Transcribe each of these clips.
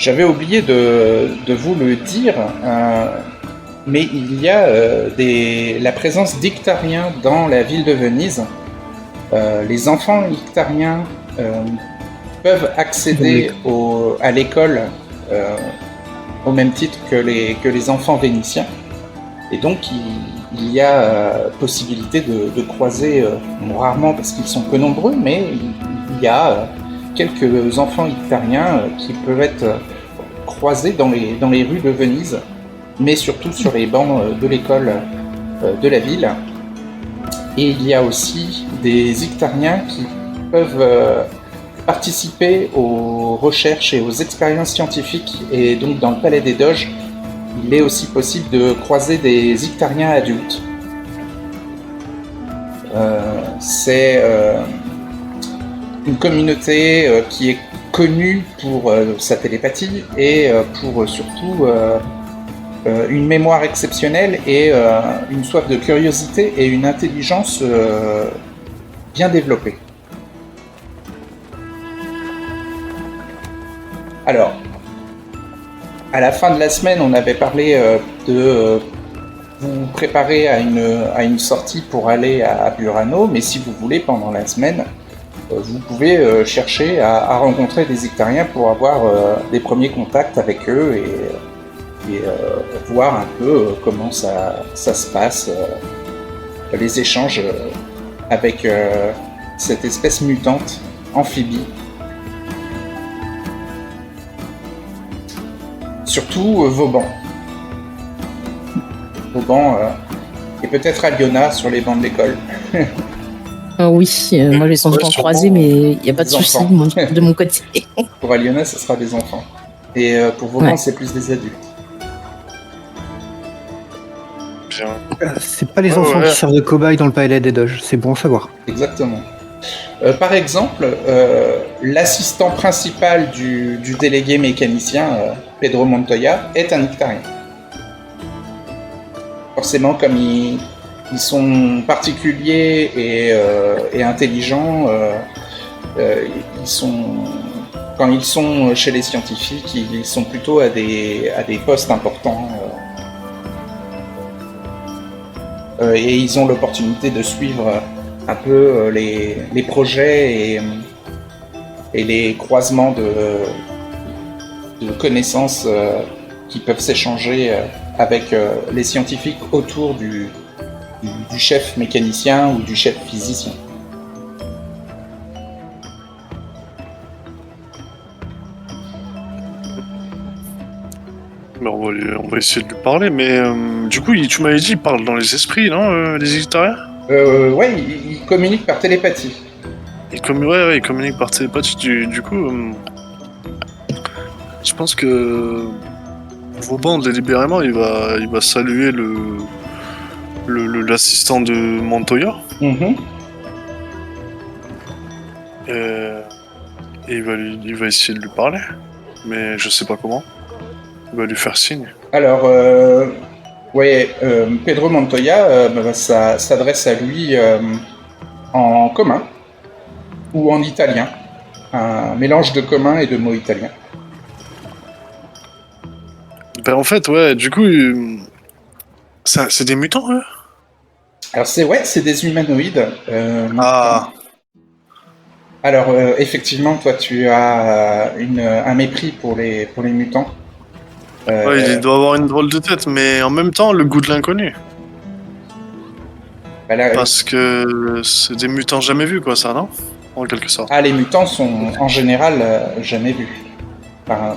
J'avais oublié de vous le dire, mais il y a la présence d'Ictariens dans la ville de Venise. Les enfants Ictariens peuvent accéder à l'école au même titre que les enfants vénitiens. Et donc, il y a possibilité de croiser, rarement parce qu'ils sont peu nombreux, mais il y a quelques enfants ictariens qui peuvent être croisés dans les rues de Venise, mais surtout sur les bancs de l'école de la ville. Et il y a aussi des ictariens qui peuvent participer aux recherches et aux expériences scientifiques, et donc dans le Palais des Doges, il est aussi possible de croiser des ictariens adultes. C'est une communauté qui est connue pour sa télépathie et pour surtout une mémoire exceptionnelle et une soif de curiosité et une intelligence bien développée. Alors, à la fin de la semaine, on avait parlé de vous préparer à une sortie pour aller à Burano, mais si vous voulez, pendant la semaine, vous pouvez chercher à rencontrer des Ictariens pour avoir des premiers contacts avec eux et voir un peu comment ça se passe, les échanges avec cette espèce mutante amphibie. Surtout Vauban. Vauban et peut-être Aliona sur les bancs de l'école. Oui, moi je les sens pas croisés, mais il n'y a pas de souci de mon côté. Pour Aliona, ce sera des enfants. Et pour Vauban, c'est plus des adultes. C'est pas les enfants qui servent de cobayes dans le Palais des Doges, c'est bon à savoir. Exactement. Par exemple, l'assistant principal du délégué mécanicien, Pedro Montoya, est un Ictarien. Forcément, comme ils sont particuliers et intelligents, quand ils sont chez les scientifiques, ils sont plutôt à des postes importants. Et ils ont l'opportunité de suivre un peu les projets et les croisements de connaissances qui peuvent s'échanger avec les scientifiques autour du chef mécanicien ou du chef physicien. On va essayer de lui parler, mais du coup, tu m'avais dit, il parle dans les esprits, non, les Ictariens ? Ouais, il communique par télépathie. Il communique par télépathie. Du coup, je pense que Vauban, délibérément, il va saluer l'assistant de Montoya. Mm-hmm. Et il va essayer de lui parler, mais je sais pas comment. Il va lui faire signe. Alors, Pedro Montoya ça s'adresse à lui en commun ou en italien. Un mélange de commun et de mots italiens. Ben en fait, du coup, c'est des mutants, eux ? Alors c'est des humanoïdes. Alors effectivement, toi tu as un mépris pour les mutants. Il doit avoir une drôle de tête, mais en même temps, le goût de l'inconnu. Parce que c'est des mutants jamais vus, quoi, ça, non ? En quelque sorte. Ah, les mutants sont en général jamais vus. Enfin,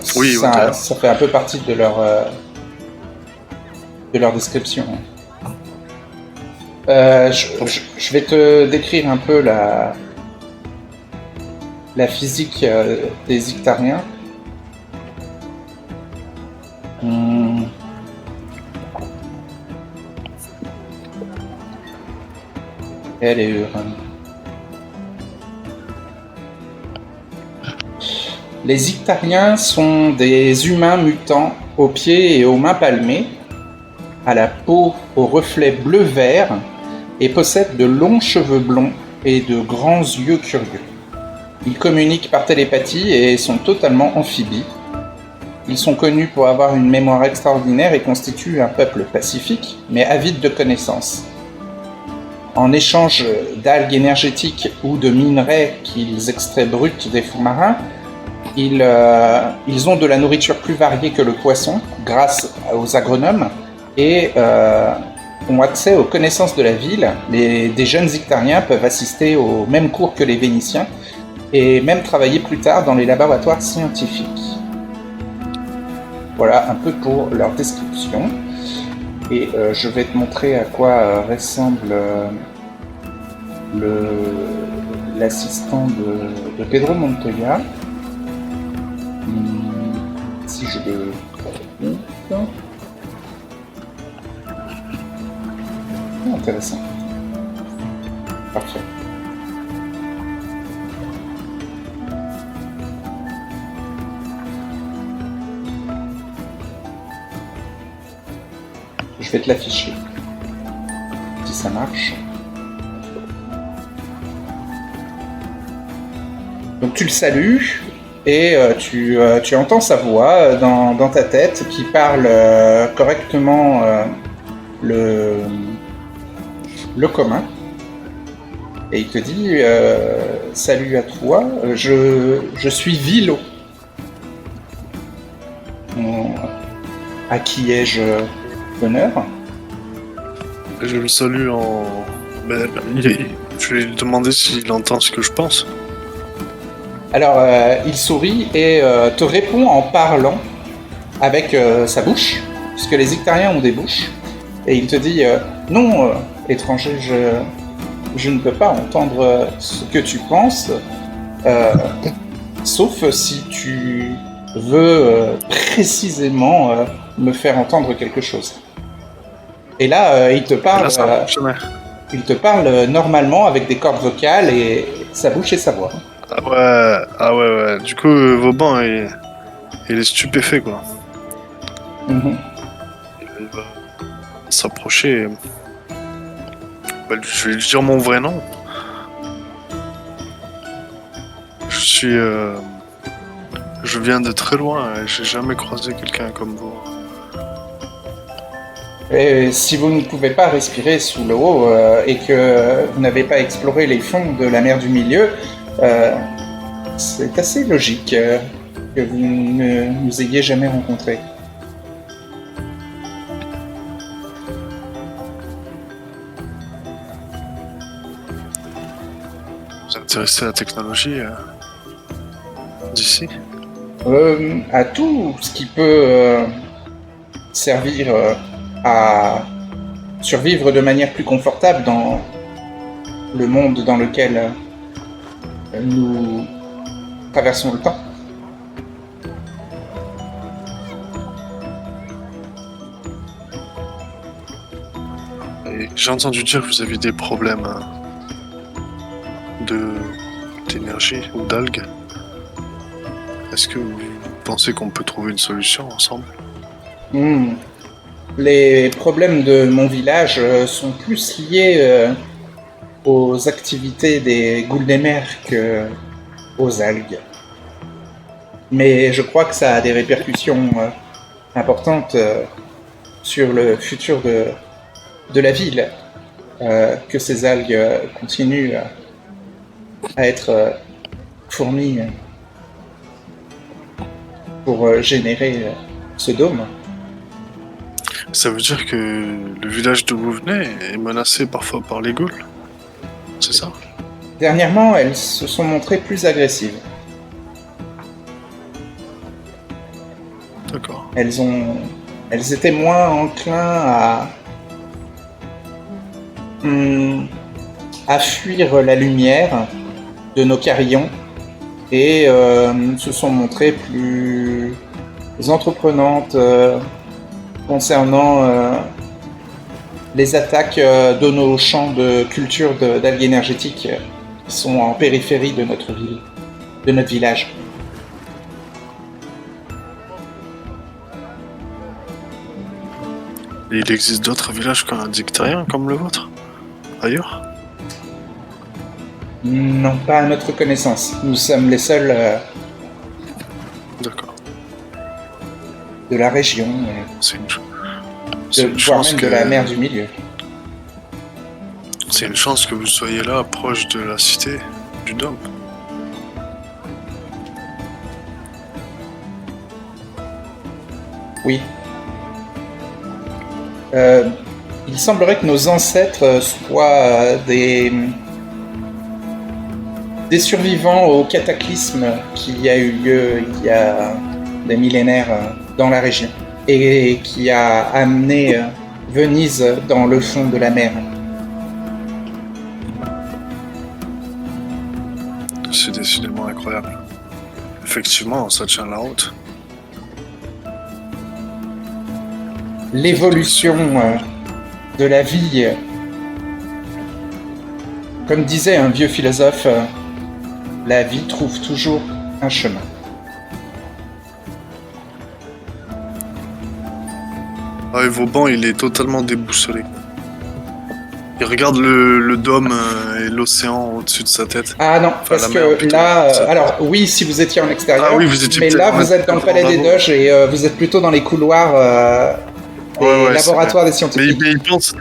ça fait un peu partie de leur description. Je vais te décrire un peu la physique des Ictariens. Elle est Les Ictariens sont des humains mutants aux pieds et aux mains palmées, à la peau aux reflets bleu-vert et possèdent de longs cheveux blonds et de grands yeux curieux. Ils communiquent par télépathie et sont totalement amphibies. Ils sont connus pour avoir une mémoire extraordinaire et constituent un peuple pacifique, mais avide de connaissances. En échange d'algues énergétiques ou de minerais qu'ils extraient bruts des fonds marins, ils ont de la nourriture plus variée que le poisson, grâce aux agronomes, et ont accès aux connaissances de la ville. Des jeunes Ictariens peuvent assister aux mêmes cours que les Vénitiens, et même travailler plus tard dans les laboratoires scientifiques. Voilà un peu pour leur description. Et je vais te montrer à quoi ressemble l'assistant de Pedro Montoya. Si je le trouve. Intéressant. Parfait. Je vais te l'afficher. Si ça marche. Donc tu le salues et tu entends sa voix dans ta tête qui parle correctement le commun. Et il te dit salut à toi, je suis Vilo. À qui ai-je l'honneur? Je le salue en... Ben, je vais lui demander s'il entend ce que je pense. Alors, il sourit et te répond en parlant avec sa bouche, puisque les Ictariens ont des bouches. Et il te dit non, étranger, je ne peux pas entendre ce que tu penses, sauf si tu veux précisément me faire entendre quelque chose. Et là, il te parle. Il te parle normalement avec des cordes vocales et sa bouche et sa voix. Ah ouais. Du coup, Vauban, il est stupéfait, quoi. Mm-hmm. Il va s'approcher. Je vais lui dire mon vrai nom. Je viens de très loin et j'ai jamais croisé quelqu'un comme vous. Et si vous ne pouvez pas respirer sous l'eau et que vous n'avez pas exploré les fonds de la mer du Milieu, c'est assez logique que vous ne nous ayez jamais rencontrés. Vous êtes intéressé à la technologie d'ici? À tout ce qui peut servir à survivre de manière plus confortable dans le monde dans lequel nous traversons le temps. Et j'ai entendu dire que vous aviez des problèmes d'énergie ou d'algues. Est-ce que vous pensez qu'on peut trouver une solution ensemble? Les problèmes de mon village sont plus liés aux activités des goules des mers qu'aux algues. Mais je crois que ça a des répercussions importantes sur le futur de la ville, que ces algues continuent à être fournies pour générer ce dôme. Ça veut dire que le village d'où vous venez est menacé parfois par les ghouls? C'est ça? Dernièrement, elles se sont montrées plus agressives. D'accord. Elles étaient moins enclins à fuir la lumière de nos carillons et se sont montrées plus entreprenantes concernant les attaques de nos champs de culture d'algues énergétiques qui sont en périphérie de notre ville, de notre village. Et il existe d'autres villages ictariens comme le vôtre? Ailleurs? Non, pas à notre connaissance. Nous sommes les seuls. D'accord. de la région, voire même de la mer du Milieu. C'est une chance que vous soyez là, proche de la cité, du dôme. Oui. Il semblerait que nos ancêtres soient des survivants au cataclysme qui a eu lieu il y a des millénaires dans la région et qui a amené Venise dans le fond de la mer. C'est décidément incroyable. Effectivement, ça tient la route. L'évolution de la vie, comme disait un vieux philosophe, la vie trouve toujours un chemin. Ah, et Vauban, il est totalement déboussolé. Il regarde le dôme et l'océan au-dessus de sa tête. Ah non, Enfin, parce la que mer, plutôt. là, alors oui, si vous étiez en extérieur, Ah oui, vous étiez mais peut-être là dans vous êtes dans le palais des doges et vous êtes plutôt dans les couloirs des laboratoires des scientifiques. Mais il pense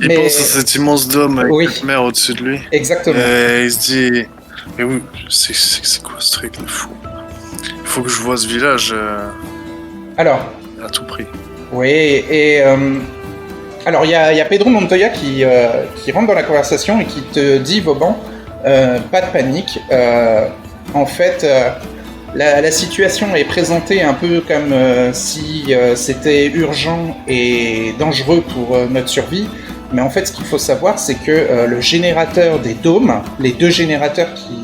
à cet immense dôme avec cette mer au-dessus de lui. Exactement. Et il se dit, mais oui, c'est quoi ce truc de fou? Il faut que je vois ce village Alors, à tout prix. Oui, et alors il y a Pedro Montoya qui rentre dans la conversation et qui te dit, Vauban, pas de panique. En fait, la situation est présentée un peu comme si c'était urgent et dangereux pour notre survie. Mais en fait, ce qu'il faut savoir, c'est que le générateur des dômes, les deux générateurs qui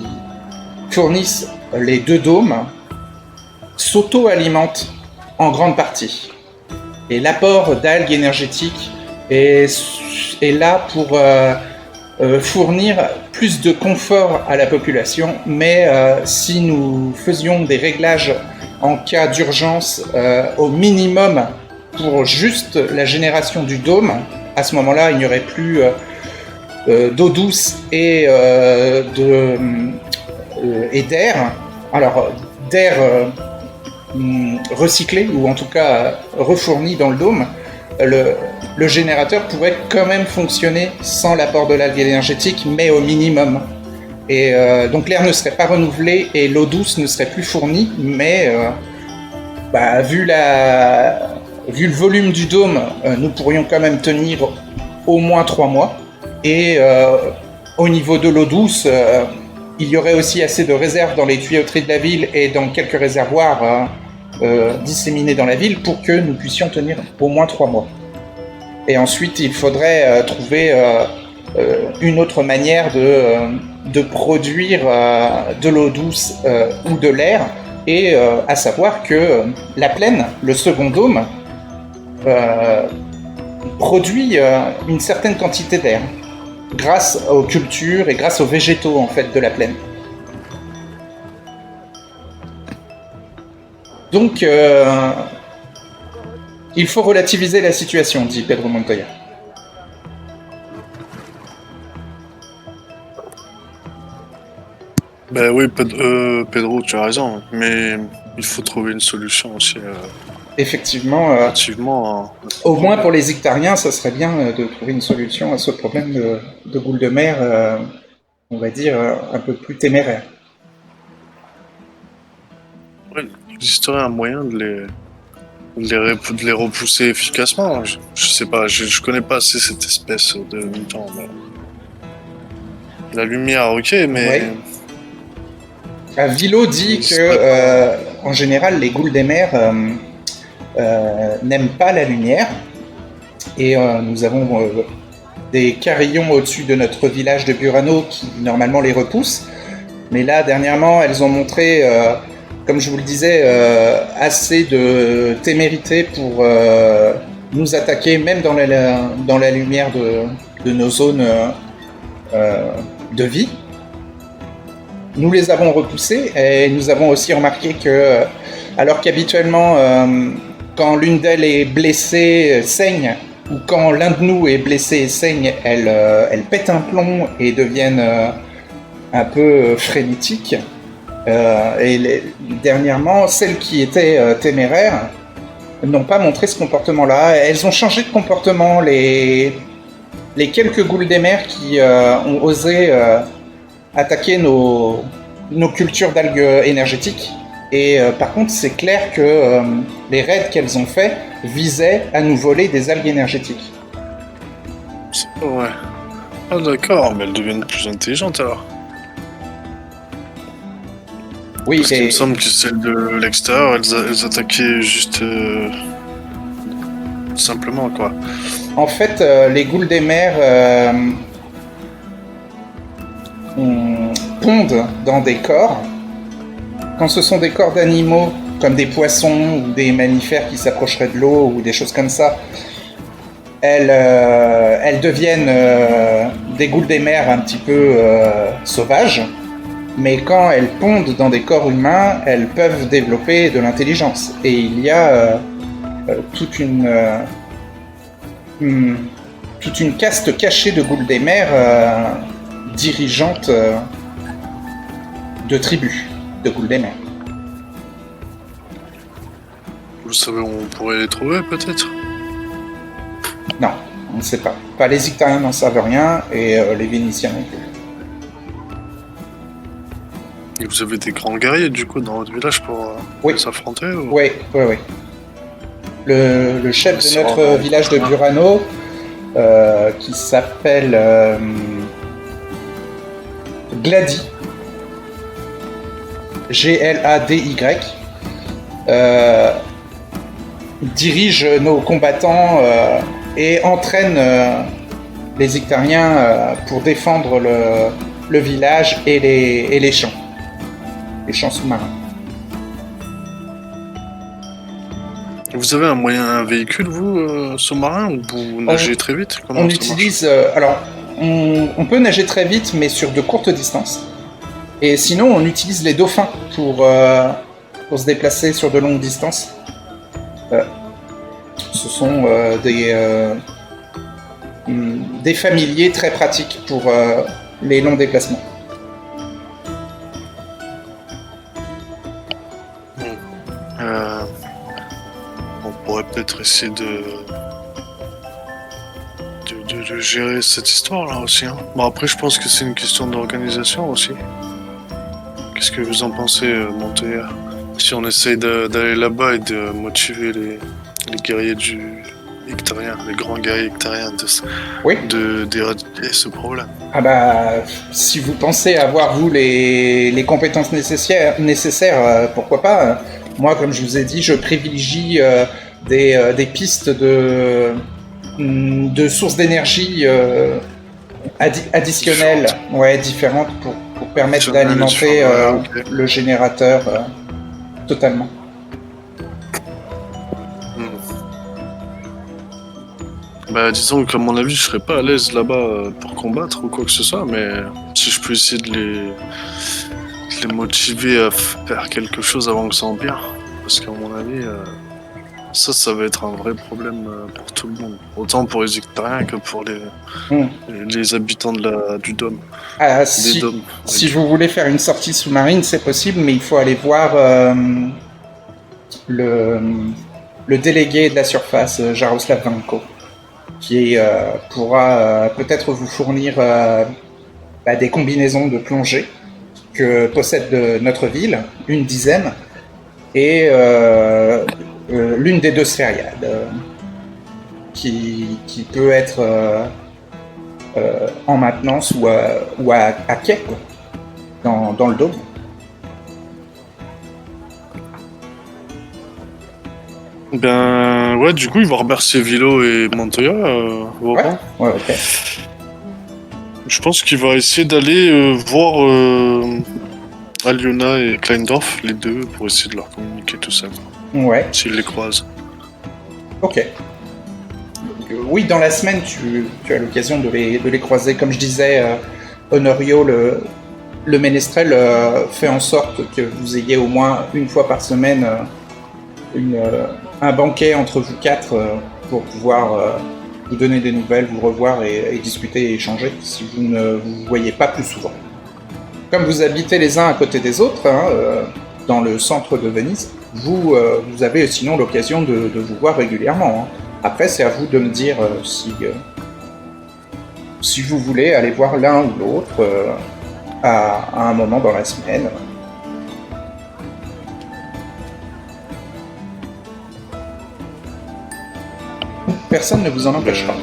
fournissent les deux dômes, s'auto-alimentent en grande partie. Et l'apport d'algues énergétiques est là pour fournir plus de confort à la population, mais si nous faisions des réglages en cas d'urgence au minimum pour juste la génération du dôme, à ce moment-là, il n'y aurait plus d'eau douce et d'air. Alors, d'air recyclé, ou en tout cas refourni dans le dôme, le générateur pourrait quand même fonctionner sans l'apport de l'algue énergétique, mais au minimum. Et donc l'air ne serait pas renouvelé et l'eau douce ne serait plus fournie, mais vu le volume du dôme, nous pourrions quand même tenir au moins 3 mois. Et au niveau de l'eau douce, il y aurait aussi assez de réserves dans les tuyauteries de la ville et dans quelques réservoirs disséminés dans la ville pour que nous puissions tenir au moins 3 mois. Et ensuite, il faudrait trouver une autre manière de produire de l'eau douce ou de l'air, et à savoir que la plaine, le second dôme, produit une certaine quantité d'air grâce aux cultures et grâce aux végétaux en fait de la plaine. Donc il faut relativiser la situation, dit Pedro Montoya. Ben oui, Pedro, tu as raison, mais il faut trouver une solution aussi. Effectivement, au moins pour les Ictariens, ça serait bien de trouver une solution à ce problème de boule de mer, on va dire, un peu plus téméraire. Ouais, il existerait un moyen de les repousser efficacement. Je sais pas, je connais pas assez cette espèce de mutant. La lumière, ok, mais... Ouais. Vilo dit que, en général, les goules des mers n'aiment pas la lumière. Et nous avons des carillons au-dessus de notre village de Burano qui, normalement, les repoussent. Mais là, dernièrement, elles ont montré... comme je vous le disais, assez de témérité pour nous attaquer, même dans la lumière de nos zones de vie. Nous les avons repoussés et nous avons aussi remarqué que, alors qu'habituellement, quand l'une d'elles est blessée, saigne, ou quand l'un de nous est blessé et saigne, elle pète un plomb et deviennent un peu frénétiques. Et dernièrement, celle qui était téméraire n'ont pas montré ce comportement-là. Elles ont changé de comportement, les quelques goules des mers qui ont osé attaquer nos cultures d'algues énergétiques. Et par contre, c'est clair que les raids qu'elles ont faits visaient à nous voler des algues énergétiques. Ouais. Ah d'accord, mais elles deviennent plus intelligentes alors. Oui, Parce qu'il me semble que celles de l'extérieur, elles attaquaient juste simplement quoi. En fait, les goules des mers pondent dans des corps. Quand ce sont des corps d'animaux, comme des poissons ou des mammifères qui s'approcheraient de l'eau ou des choses comme ça, elles deviennent des goules des mers un petit peu sauvages. Mais quand elles pondent dans des corps humains, elles peuvent développer de l'intelligence. Et il y a toute une caste cachée de goules des mers dirigeantes de tribus de goules des mers. Vous savez où on pourrait les trouver peut-être? Non, on ne sait pas. Pas les Ictariens n'en savent rien et les Vénitiens non plus. Et vous avez des grands guerriers du coup dans votre village pour s'affronter ou... Oui. Le chef de notre village de Burano, qui s'appelle Glady, Glady, dirige nos combattants et entraîne les Ictariens pour défendre le village et les champs. Les champs sous-marins. Vous avez un véhicule, vous, sous-marin, ou vous nagez très vite? Comment on ça utilise... on peut nager très vite, mais sur de courtes distances. Et sinon, on utilise les dauphins pour se déplacer sur de longues distances. Ce sont des familiers très pratiques pour les longs déplacements. On pourrait peut-être essayer de gérer cette histoire-là aussi. Hein. Bon, après, je pense que c'est une question d'organisation aussi. Qu'est-ce que vous en pensez, Montoya? Si on essaye d'aller là-bas et de motiver les guerriers ictariens, les grands guerriers ictariens, d'éradiquer ce problème. Ah bah, si vous pensez avoir, vous, les compétences nécessaires, pourquoi pas. Moi, comme je vous ai dit, je privilégie des pistes de sources d'énergie additionnelles, différentes pour permettre d'alimenter le générateur totalement. Bah, disons qu'à mon avis, je serais pas à l'aise là-bas pour combattre ou quoi que ce soit, mais si je peux essayer de les motiver à faire quelque chose avant que ça empire, parce qu'à mon avis, ça va être un vrai problème pour tout le monde. Autant pour les Ictariens que pour les habitants du Dôme. Ah, si vous voulez faire une sortie sous-marine, c'est possible, mais il faut aller voir le délégué de la surface, Jaroslav Vanko, qui pourra peut-être vous fournir des combinaisons de plongée que possède notre ville, une dizaine, et l'une des deux sphériades, qui peut être en maintenance ou à quai, quoi, dans le dôme. Ben ouais, du coup, il va remercier Vilo et Montoya. Ouais, ok. Je pense qu'il va essayer d'aller voir Aliona et Kleindorf, les deux, pour essayer de leur communiquer tout ça. Ouais. S'il les croise. Ok. Oui, dans la semaine, tu as l'occasion de les croiser. Comme je disais, Honorio, le ménestrel, fait en sorte que vous ayez au moins une fois par semaine un banquet entre vous quatre pour pouvoir vous donner des nouvelles, vous revoir et discuter et échanger si vous ne vous voyez pas plus souvent. Comme vous habitez les uns à côté des autres, dans le centre de Venise, vous avez sinon l'occasion de vous voir régulièrement. Hein. Après, c'est à vous de me dire si vous voulez aller voir l'un ou l'autre à un moment dans la semaine. Personne ne vous en empêchera.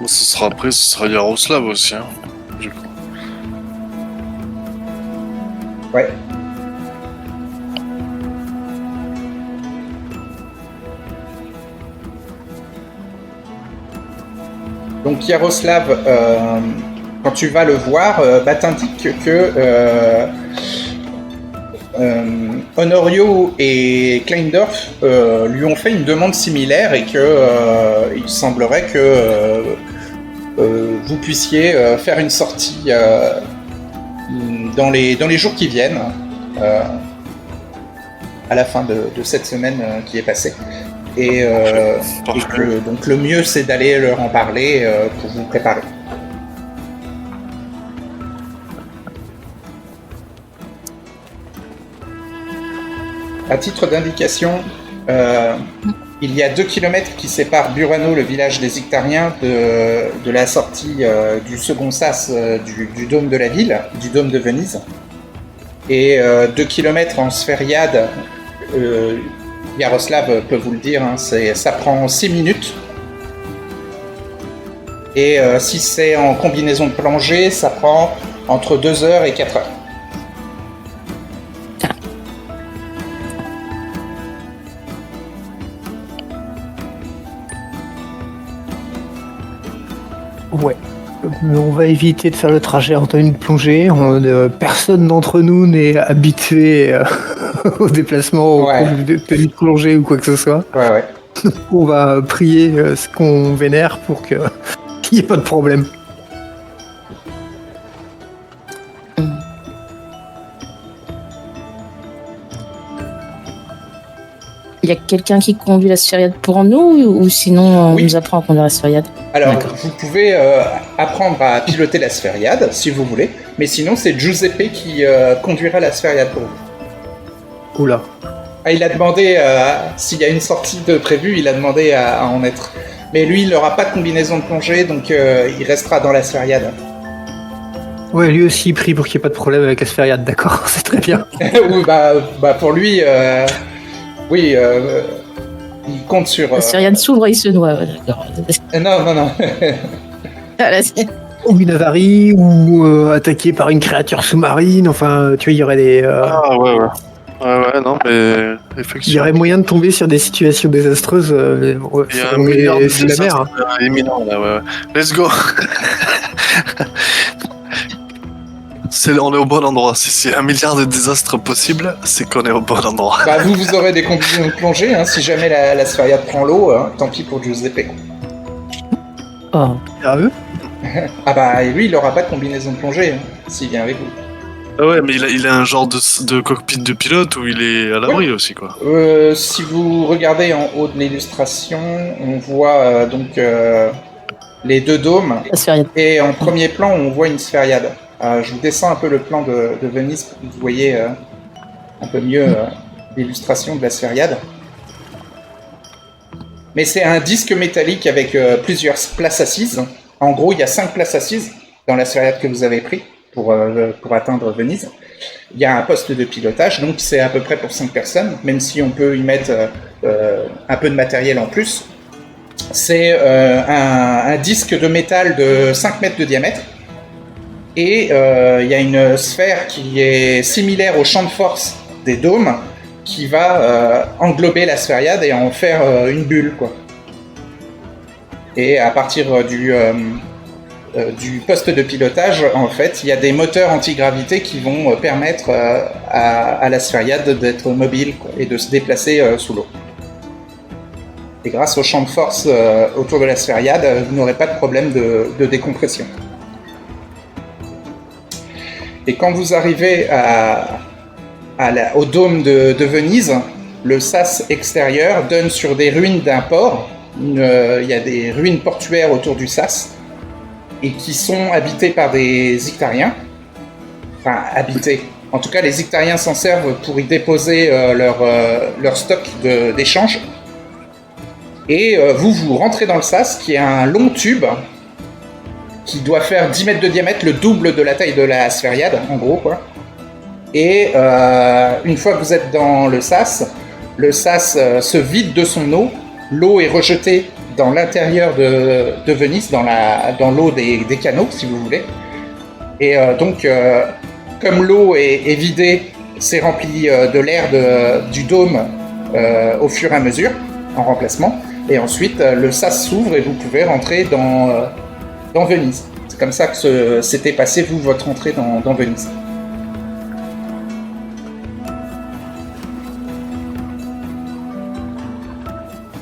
Bon, ce sera Yaroslav aussi, hein, je crois. Ouais. Donc Yaroslav, quand tu vas le voir, t'indique que Honorio et Kleindorf lui ont fait une demande similaire et que il semblerait que vous puissiez faire une sortie dans les jours qui viennent, à la fin de cette semaine qui est passée. Et que donc le mieux c'est d'aller leur en parler pour vous préparer. À titre d'indication, il y a 2 kilomètres qui séparent Burano, le village des Ictariens, de la sortie du second sas du dôme de la ville, du dôme de Venise. Et 2 kilomètres en sphériade, Yaroslav peut vous le dire, hein, ça prend 6 minutes. Et si c'est en combinaison de plongée, ça prend entre 2 heures et 4 heures. Ouais. Mais on va éviter de faire le trajet en tenue de plongée. Personne d'entre nous n'est habitué au déplacement en tenue de plongée ou quoi que ce soit. Ouais. On va prier ce qu'on vénère pour qu'il n'y ait pas de problème. Il y a quelqu'un qui conduit la sphériade pour nous ou sinon on nous apprend à conduire la sphériade? Alors, vous pouvez apprendre à piloter la sphériade si vous voulez, mais sinon c'est Giuseppe qui conduira la sphériade pour vous. Oula. Ah, il a demandé s'il y a une sortie de prévue, il a demandé à en être. Mais lui, il n'aura pas de combinaison de plongée, donc il restera dans la sphériade. Ouais, lui aussi il prie pour qu'il n'y ait pas de problème avec la sphériade, d'accord, c'est très bien. Oui, pour lui, oui, il compte sur... La sphériade s'ouvre et il se noie, d'accord. Non. Ou une avarie, ou attaqué par une créature sous-marine, enfin, tu vois, il y aurait des... Ah ouais, non, mais effectivement. Il y aurait moyen de tomber sur des situations désastreuses. Il y a un milliard de c'est la mer. Hein. Imminent, là, ouais. Let's go. On est au bon endroit. Si c'est 1 milliard de désastres possibles, c'est qu'on est au bon endroit. Vous aurez des combinaisons de plongée, hein, si jamais la sphériade prend l'eau, hein, tant pis pour Giuseppe. Oh. Sérieux? Lui, il n'aura pas de combinaison de plongée, hein, s'il vient avec vous. Ah ouais, mais il a un genre de cockpit de pilote où il est à l'abri aussi, quoi. Si vous regardez en haut de l'illustration, on voit les 2 dômes. La sphériade. Et en premier plan, on voit une sphériade. Je vous descends un peu le plan de Venise pour que vous voyez un peu mieux l'illustration de la sphériade. Mais c'est un disque métallique avec plusieurs places assises. En gros, il y a 5 places assises dans la sphériade que vous avez pris pour atteindre Venise. Il y a un poste de pilotage, donc c'est à peu près pour 5 personnes, même si on peut y mettre un peu de matériel en plus. C'est un disque de métal de 5 mètres de diamètre. Et il y a une sphère qui est similaire au champ de force des dômes qui va englober la sphériade et en faire une bulle, quoi. Et à partir du poste de pilotage, en fait, il y a des moteurs antigravité qui vont permettre à la sphériade d'être mobile, quoi, et de se déplacer sous l'eau. Et grâce au champ de force autour de la sphériade, vous n'aurez pas de problème de décompression. Et quand vous arrivez au dôme de Venise, le sas extérieur donne sur des ruines d'un port. Il y a des ruines portuaires autour du sas et qui sont habitées par des Ictariens. Enfin, habitées. En tout cas, les Ictariens s'en servent pour y déposer leur stock d'échange. Et vous rentrez dans le sas, qui est un long tube qui doit faire 10 mètres de diamètre, le double de la taille de la Sphériade, en gros, quoi. Et une fois que vous êtes dans le sas se vide de son eau. L'eau est rejetée dans l'intérieur de Venise, dans l'eau des canaux, si vous voulez. Et donc, comme l'eau est vidée, c'est rempli de l'air du dôme au fur et à mesure, en remplacement. Et ensuite, le sas s'ouvre et vous pouvez rentrer dans Venise. C'est comme ça que s'était passé, votre entrée dans Venise.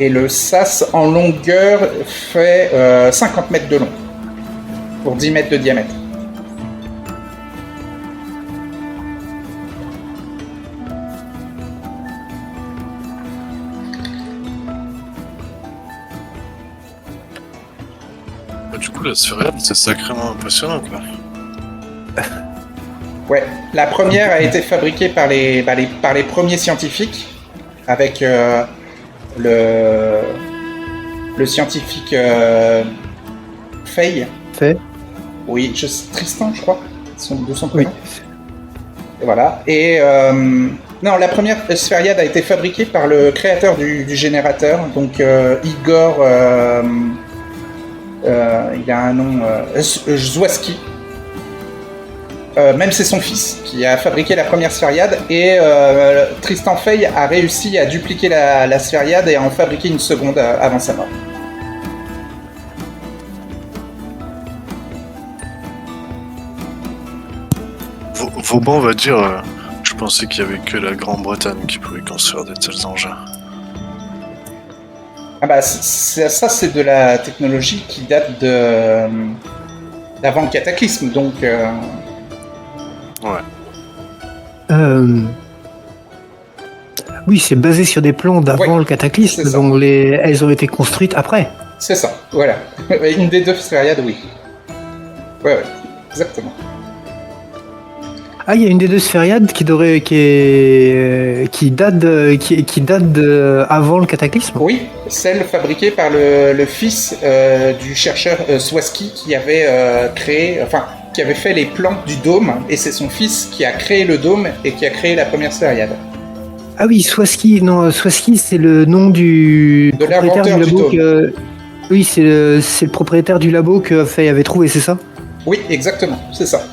Et le sas en longueur fait 50 mètres de long, pour 10 mètres de diamètre. Du coup, la Sphériade, c'est sacrément impressionnant, quoi. Ouais, la première a été fabriquée par les premiers scientifiques, avec le scientifique Fay. Oui, Tristan, je crois, de son prénom. Oui. Et voilà. Et non, la première Sphériade a été fabriquée par le créateur du générateur, donc Igor. Il a un nom, Zwaski. Même c'est son fils qui a fabriqué la première Sphériade, et Tristan Fay a réussi à dupliquer la Sphériade et à en fabriquer une seconde avant sa mort. Vauban va dire je pensais qu'il y avait que la Grande-Bretagne qui pouvait construire de tels engins. Ah bah ça c'est de la technologie qui date d'avant le cataclysme, donc ouais. Oui, c'est basé sur des plans d'avant le cataclysme, donc elles ont été construites après. C'est ça, voilà. Une des deux Sphériades, oui. Ouais, exactement. Ah, il y a une des deux Sphériades qui date de avant le cataclysme. Oui, celle fabriquée par le fils du chercheur Zwaski qui avait qui avait fait les plans du dôme, et c'est son fils qui a créé le dôme et qui a créé la première Sphériade. Ah oui, Zwaski, c'est le nom de l'inventeur du dôme. Oui, c'est le propriétaire du labo que Fay avait trouvé, c'est ça ? Oui, exactement, c'est ça.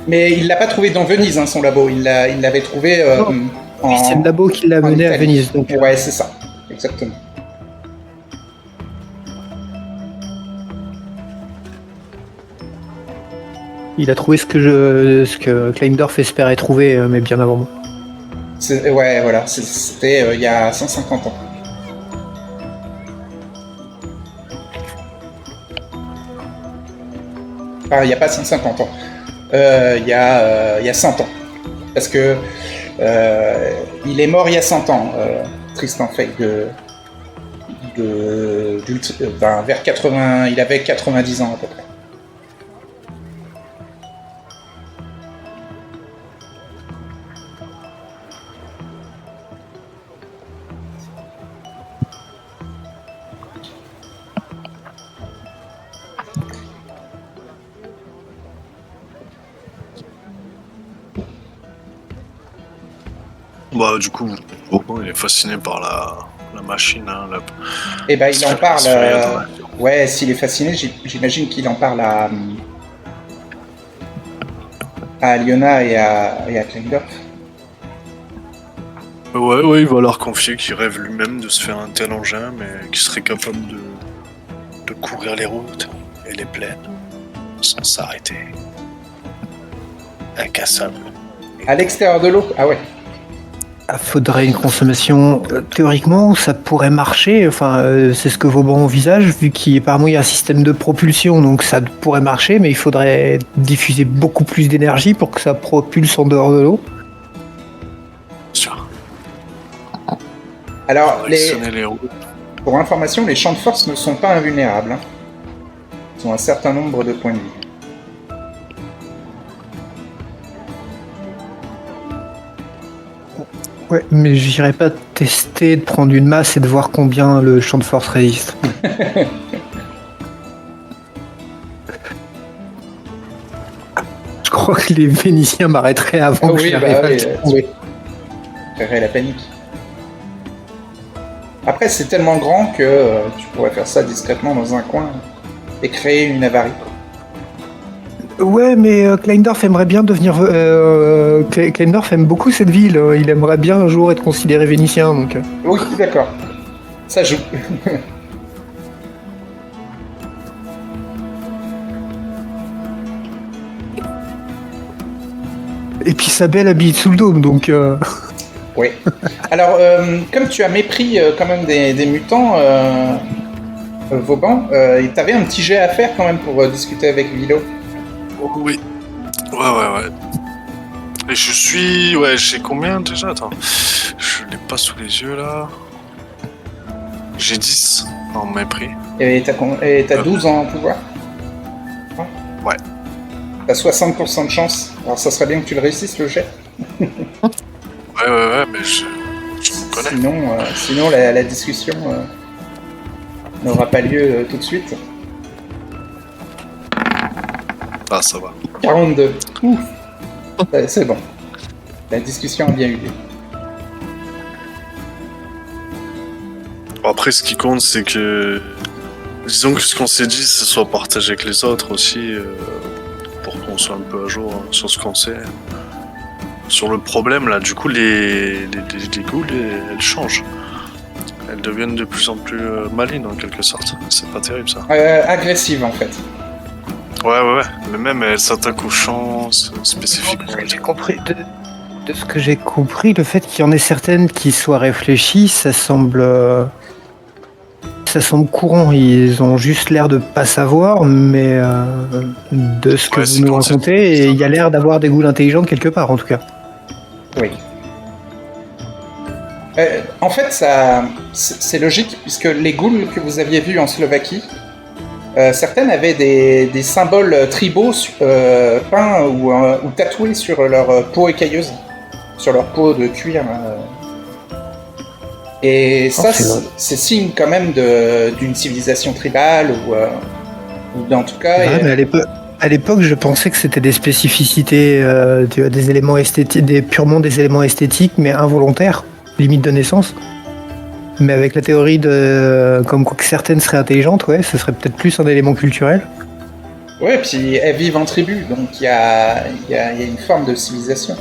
Mais il l'a pas trouvé dans Venise, son labo. Il l'avait trouvé oui, c'est le labo qui l'a mené à Venise. Donc... Ouais, c'est ça, exactement. Il a trouvé ce que Kleindorf espérait trouver, mais bien avant moi. Ouais, voilà, c'était il y a 150 ans. Enfin, il n'y a pas 150 ans. Il y a 100 ans. Parce que il est mort il y a 100 ans, Tristan Fay, vers 80, il avait 90 ans à peu près. Bah, du coup, il est fasciné par la machine. Et ben, il en parle. Ouais, s'il est fasciné, j'imagine qu'il en parle à Aliona et à Kleindorf. Ouais, il va leur confier qu'il rêve lui-même de se faire un tel engin, mais qu'il serait capable de courir les routes et les plaines sans s'arrêter. Incassable. À l'extérieur de l'eau ? Ah ouais. Faudrait une consommation, théoriquement ça pourrait marcher, c'est ce que Vauban envisage, vu qu'apparemment il y a un système de propulsion, donc ça pourrait marcher, mais il faudrait diffuser beaucoup plus d'énergie pour que ça propulse en dehors de l'eau. Sûr. Alors, pour information, les champs de force ne sont pas invulnérables. Ils ont un certain nombre de points de vie. Ouais, mais j'irai pas tester de prendre une masse et de voir combien le champ de force résiste. Je crois que les Vénitiens m'arrêteraient avant Ah que oui, j'arrive à oui, le trouver. créerait la panique. Après, c'est tellement grand que tu pourrais faire ça discrètement dans un coin et créer une avarie. Ouais, mais Kleindorf aimerait bien devenir. Kleindorf aime beaucoup cette ville. Il aimerait bien un jour être considéré vénitien. Donc, Oui, d'accord. Ça joue. Et puis sa belle habite sous le dôme, donc. Oui. Alors, comme tu as mépris quand même des mutants, Vauban, t'avais un petit jet à faire quand même pour discuter avec Vilo. Oh, oui. Ouais. Et je suis... Ouais, j'ai combien déjà? Attends. Je l'ai pas sous les yeux, là. J'ai 10 en mépris. Et t'as 12 en pouvoir. Ouais. T'as 60% de chance. Alors, ça serait bien que tu le réussisses, le jet. Ouais, mais je me connais. Sinon la discussion n'aura pas lieu tout de suite. Ah, ça va. 42. Ouf. C'est bon. La discussion a bien eu lieu. Après, ce qui compte, c'est que... Disons que ce qu'on s'est dit, ce soit partagé avec les autres aussi, pour qu'on soit un peu à jour sur ce qu'on sait. Sur le problème, là, du coup, les ghouls, elles changent. Elles deviennent de plus en plus malines, en quelque sorte. C'est pas terrible, ça. Agressive, en fait. Ouais. Mais même, elles s'attaquent aux champs spécifiquement. De ce que j'ai compris, de ce que j'ai compris, le fait qu'il y en ait certaines qui soient réfléchies, ça semble courant. Ils ont juste l'air de pas savoir, mais de ce que Ouais, vous c'est nous comme ça. racontez, il y a l'air d'avoir des ghouls intelligentes quelque part, en tout cas. Oui. En fait, c'est logique, puisque les ghouls que vous aviez vus en Slovaquie, certaines avaient des symboles tribaux peints ou tatoués sur leur peau écailleuse, sur leur peau de cuir. Et ça, c'est signe quand même d'une civilisation tribale, ou en tout cas... Ouais, mais à l'époque, je pensais que c'était des spécificités, des éléments esthétiques, purement des éléments esthétiques, mais involontaires, limite de naissance. Mais avec la théorie comme quoi que certaines seraient intelligentes, ouais, ce serait peut-être plus un élément culturel. Ouais, puis elles vivent en tribu, donc il y a une forme de civilisation.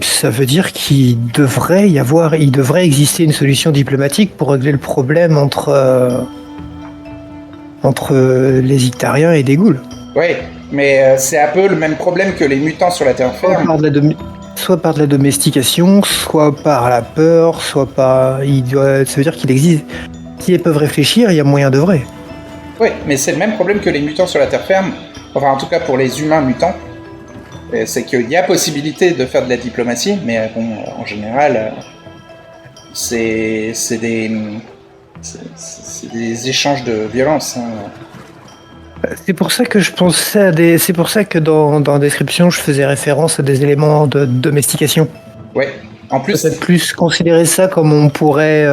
Ça veut dire qu'il devrait exister une solution diplomatique pour régler le problème entre les Ictariens et des ghouls. Ouais, mais c'est un peu le même problème que les mutants sur la Terre ferme. Soit par de la domestication, soit par la peur, soit par... Ça veut dire qu'il existe... Si elles peuvent réfléchir, il y a moyen de vrai. Ouais, mais c'est le même problème que les mutants sur la Terre ferme. Enfin, en tout cas pour les humains mutants. C'est qu'il y a possibilité de faire de la diplomatie, mais bon, en général, c'est des échanges de violence. Hein. C'est pour ça que je pensais c'est pour ça que dans la description, je faisais référence à des éléments de domestication. Ouais, en plus... Peut-être plus considérer ça comme on pourrait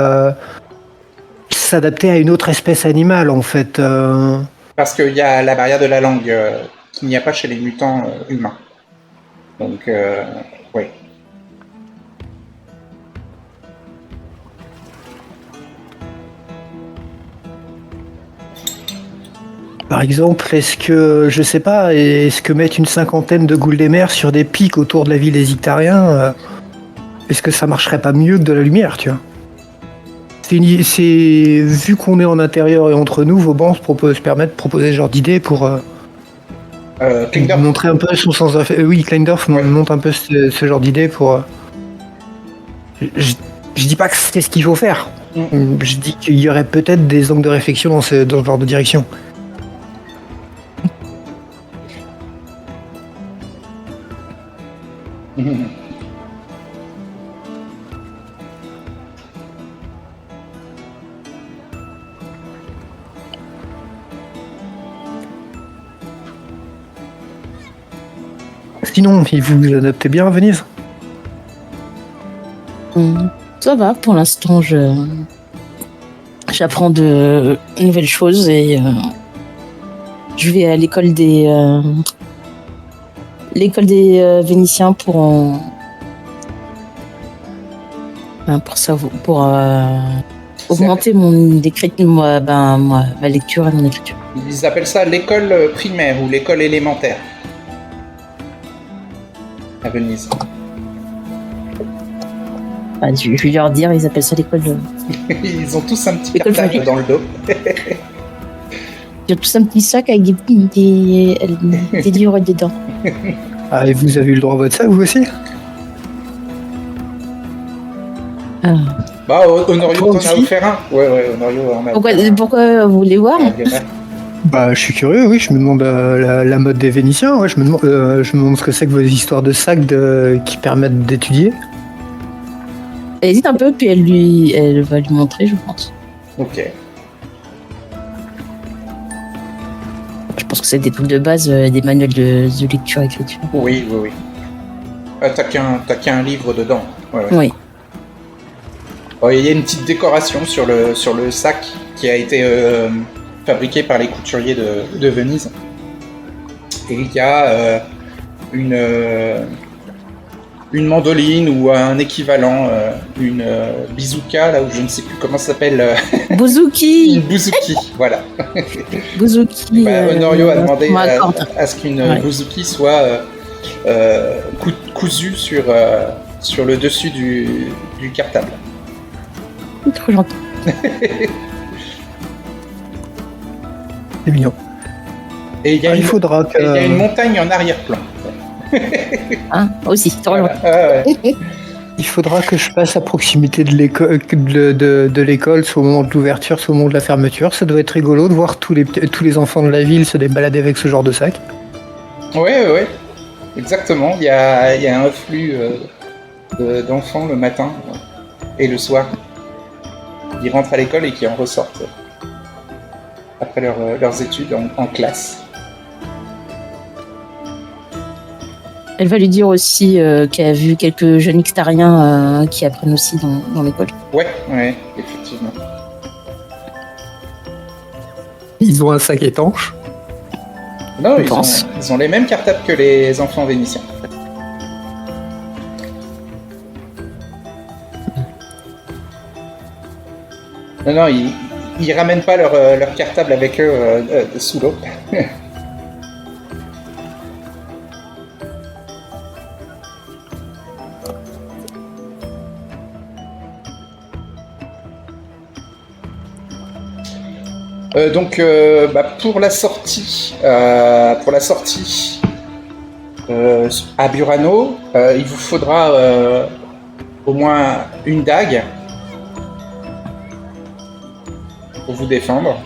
s'adapter à une autre espèce animale, en fait. Parce qu'il y a la barrière de la langue qu'il n'y a pas chez les mutants humains. Donc, ouais. Par exemple, est-ce que mettre une cinquantaine de ghouls des mers sur des pics autour de la ville des Ictariens, est-ce que ça marcherait pas mieux que de la lumière, tu vois? Vu qu'on est en intérieur et entre nous, Vauban se permet de proposer ce genre d'idée pour montrer un peu son sens d'affaire. Oui, Kleindorf montre un peu ce genre d'idée pour... Je dis pas que c'est ce qu'il faut faire. Je dis qu'il y aurait peut-être des angles de réflexion dans ce genre de direction. Sinon, vous vous adaptez bien à Venise? Ça va, pour l'instant, j'apprends de nouvelles choses et je vais à l'école des Vénitiens pour augmenter ma lecture et mon écriture. Ils appellent ça l'école primaire ou l'école élémentaire à Venise. Je vais leur dire, ils appellent ça l'école de... Ils ont tous un petit cartable dans le dos. Ils ont tous un petit sac avec des livres dedans. Ah, et vous avez eu le droit à votre sac, vous aussi? Bah, Honorio t'en a offert un. Ouais, Honorio en a offert un. Pourquoi vous voulez voir? Bah, je suis curieux, oui, je me demande la mode des Vénitiens, ouais, je me demande ce que c'est que vos histoires de sacs qui permettent d'étudier. Elle hésite un peu, puis elle va lui montrer, je pense. Ok. Je pense que c'est des trucs de base, des manuels de lecture et écriture. Oui. T'as qu'un livre dedans. Ouais. Oui. Oh, il y a une petite décoration sur le sac qui a été fabriqué par les couturiers de Venise. Et il y a une mandoline ou un équivalent, une bizouka, là où je ne sais plus comment ça s'appelle. Bouzouki. Une bouzouki, voilà. Bouzouki. Honorio a demandé à ce qu'une bouzouki soit cousue sur le dessus du cartable. Trop gentil. C'est mignon. Et il y a faudra que... il y a une montagne en arrière-plan. Aussi, trop gentil. Il faudra que je passe à proximité de l'école, soit au moment de l'ouverture, soit au moment de la fermeture. Ça doit être rigolo de voir tous les enfants de la ville se balader avec ce genre de sac. Ouais. Exactement. Il y a un flux d'enfants le matin et le soir. Ils rentrent à l'école et qui en ressortent après leurs études en classe. Elle va lui dire aussi qu'elle a vu quelques jeunes Ixtariens qui apprennent aussi dans l'école. Ouais, effectivement. Ils ont un sac étanche? Non, ils ont les mêmes cartables que les enfants vénitiens. Non, ils ramènent pas leur cartable avec eux sous l'eau. Donc, pour la sortie à Burano, il vous faudra au moins une dague pour vous défendre,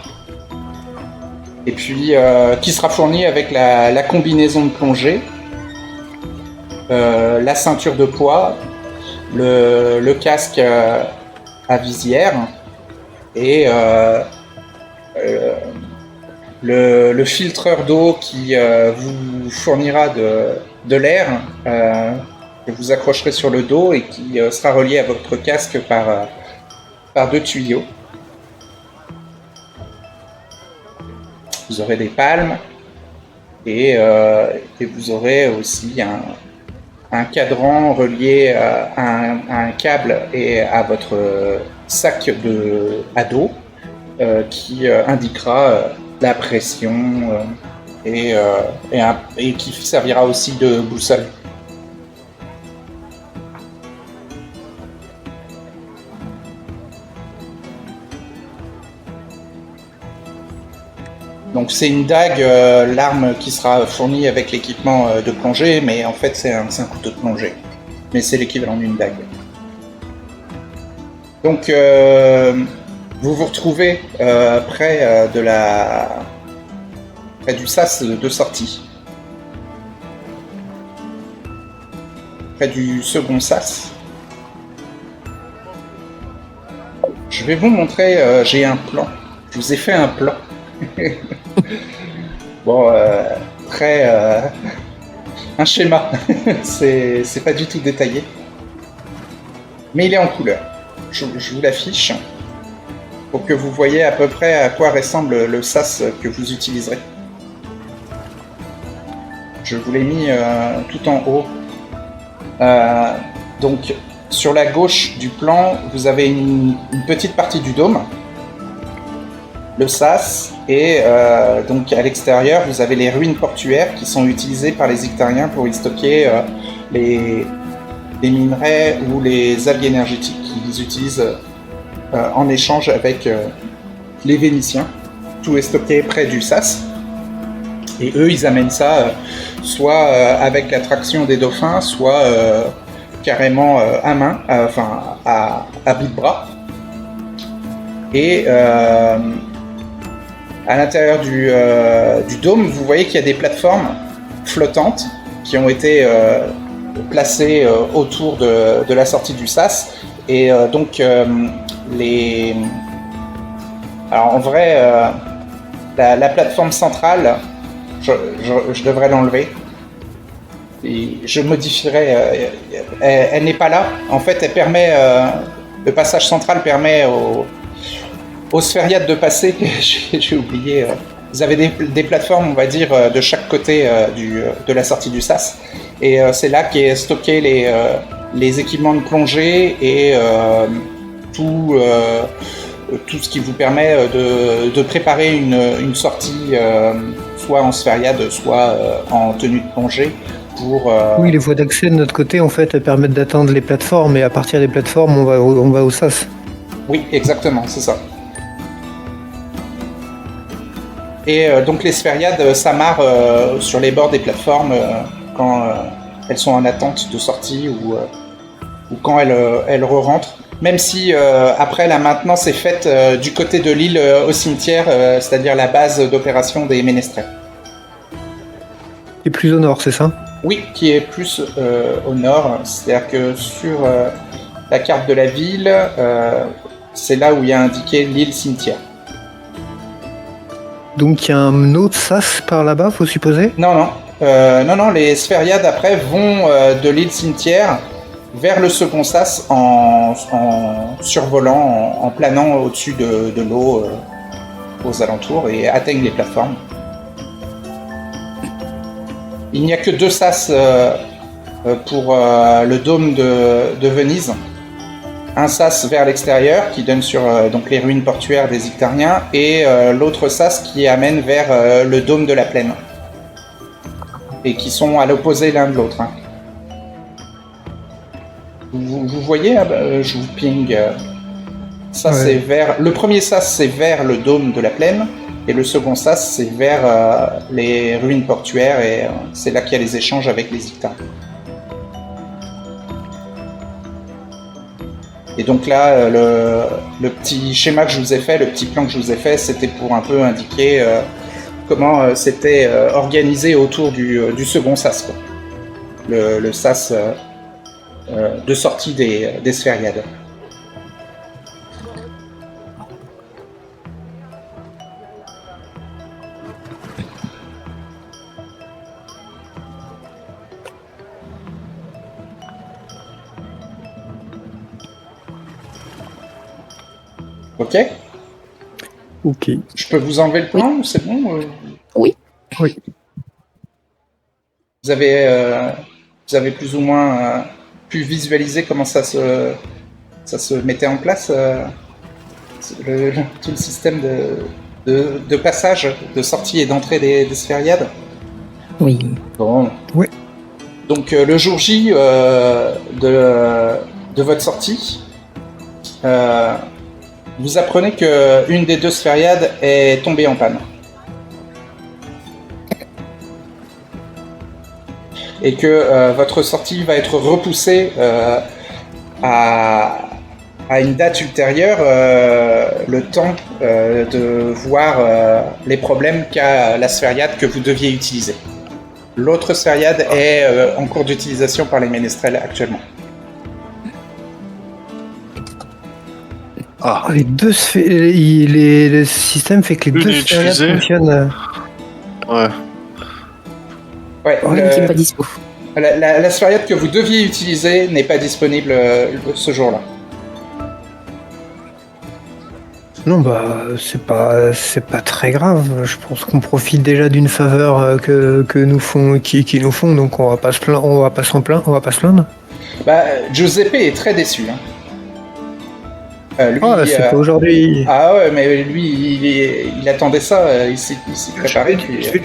et puis qui sera fournie avec la combinaison de plongée, la ceinture de poids, le casque à visière et le filtreur d'eau qui vous fournira de l'air que vous accrocherez sur le dos et qui sera relié à votre casque par 2 tuyaux. Vous aurez des palmes et vous aurez aussi un cadran relié à un câble et à votre sac à dos qui indiquera la pression et qui servira aussi de boussole. Donc c'est une dague, l'arme qui sera fournie avec l'équipement de plongée, mais en fait c'est un couteau de plongée. Mais c'est l'équivalent d'une dague. Donc vous vous retrouvez près du sas de sortie. Près du second sas. Je vais vous montrer, j'ai un plan. Je vous ai fait un plan. Bon, un schéma. C'est pas du tout détaillé. Mais il est en couleur. Je vous l'affiche pour que vous voyez à peu près à quoi ressemble le sas que vous utiliserez. Je vous l'ai mis tout en haut. Donc, sur la gauche du plan, vous avez une petite partie du dôme, le sas, et donc à l'extérieur, vous avez les ruines portuaires qui sont utilisées par les Ictariens pour y stocker les minerais ou les algues énergétiques qu'ils utilisent en échange avec les Vénitiens. Tout est stocké près du sas. Et eux, ils amènent ça soit avec la traction des dauphins, soit carrément à main, à bout de bras. Et à l'intérieur du dôme, vous voyez qu'il y a des plateformes flottantes qui ont été placées autour de la sortie du sas. Et donc, alors en vrai, la plateforme centrale, je devrais l'enlever. Et je modifierai. Elle n'est pas là. En fait, elle permet. Le passage central permet aux sphériades de passer. J'ai oublié. Vous avez des plateformes, on va dire, de chaque côté de la sortie du sas. Et c'est là qu'est stocké les équipements de plongée et tout ce qui vous permet de préparer une sortie soit en sphériade, soit en tenue de plongée. Oui, les voies d'accès de notre côté, en fait, elles permettent d'atteindre les plateformes, et à partir des plateformes, on va au sas. Oui, exactement, c'est ça. Et donc les sphériades s'amarrent sur les bords des plateformes quand elles sont en attente de sortie ou quand elles re-rentrent. Même si après la maintenance est faite du côté de l'île au cimetière, c'est-à-dire la base d'opération des ménestrels. Et plus au nord, c'est ça ? Oui, qui est plus au nord. C'est-à-dire que sur la carte de la ville, c'est là où il y a indiqué l'île cimetière. Donc il y a un autre sas par là-bas, faut supposer ? Non, les sphériades après vont de l'île cimetière vers le second sas en survolant, en planant au-dessus de l'eau aux alentours et atteignent les plateformes. Il n'y a que 2 sas pour le dôme de Venise. Un sas vers l'extérieur qui donne sur donc les ruines portuaires des Ictariens et l'autre sas qui amène vers le dôme de la plaine. Et qui sont à l'opposé l'un de l'autre. Hein. Vous voyez, je vous ping. Ça, ouais. C'est vers. Le premier sas, c'est vers le dôme de la plaine, et le second sas, c'est vers les ruines portuaires, et c'est là qu'il y a les échanges avec les Ictariens. Et donc là, le petit schéma que je vous ai fait, le petit plan que je vous ai fait, c'était pour un peu indiquer comment c'était organisé autour du second sas, quoi. Le sas de sortie des sphériades. Ok. Ok. Je peux vous enlever le plan ou c'est bon Oui. Oui. Vous avez plus ou moins pu visualiser comment ça se mettait en place, tout le système de passage, de sortie et d'entrée des sphériades. Oui. Bon. Oui. Donc le jour J de votre sortie, vous apprenez qu'une des 2 sphériades est tombée en panne. Et que votre sortie va être repoussée à une date ultérieure, le temps de voir les problèmes qu'a la sphériade que vous deviez utiliser. L'autre sphériade est en cours d'utilisation par les ménestrels actuellement. Ah, les deux le système fait que les deux sphériades fonctionnent. Ouais. Ouais, qui n'est pas dispo. La sphériade que vous deviez utiliser n'est pas disponible ce jour-là. Non, bah, c'est pas très grave. Je pense qu'on profite déjà d'une faveur que nous font, qui nous font, donc on va pas se plaindre, on va pas se plaindre. Bah, Giuseppe est très déçu. Hein. Lui, c'est pas aujourd'hui. Ah ouais, mais lui, il attendait ça, il s'y préparait. Je vais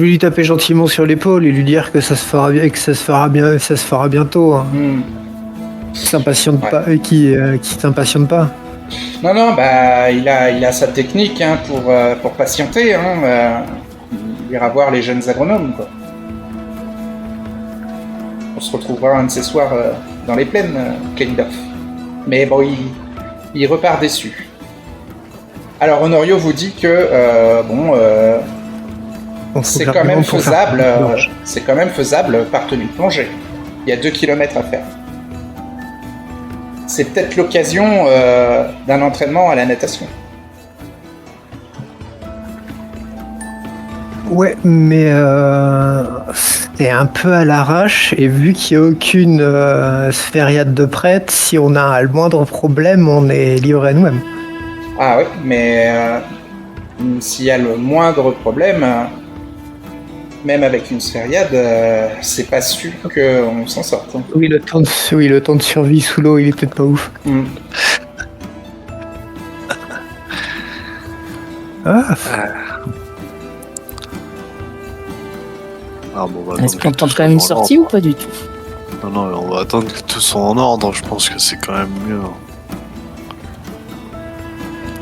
lui taper gentiment sur l'épaule et lui dire que ça se fera bien, que ça se fera bientôt. Hein. Qui s'impatiente pas, qui s'impatiente pas. Non, bah, il a sa technique hein, pour patienter. Hein, il ira voir les jeunes agronomes, quoi. On se retrouvera un de ces soirs dans les plaines, Klendorf. Mais bon, il repart déçu. Alors, Honorio vous dit que, c'est quand même faisable. C'est quand même faisable par tenue de plongée. Il y a 2 km à faire. C'est peut-être l'occasion d'un entraînement à la natation. Ouais, mais c'est un peu à l'arrache, et vu qu'il n'y a aucune sphériade de prête, si on a le moindre problème, on est livré à nous-mêmes. Ah oui, mais s'il y a le moindre problème, même avec une sphériade, c'est pas sûr qu'on s'en sorte. Hein. Oui, le temps de survie sous l'eau, il est peut-être pas ouf. Est-ce qu'on tente quand même une sortie ou pas du tout? Non, on va attendre que tout soit en ordre, je pense que c'est quand même mieux.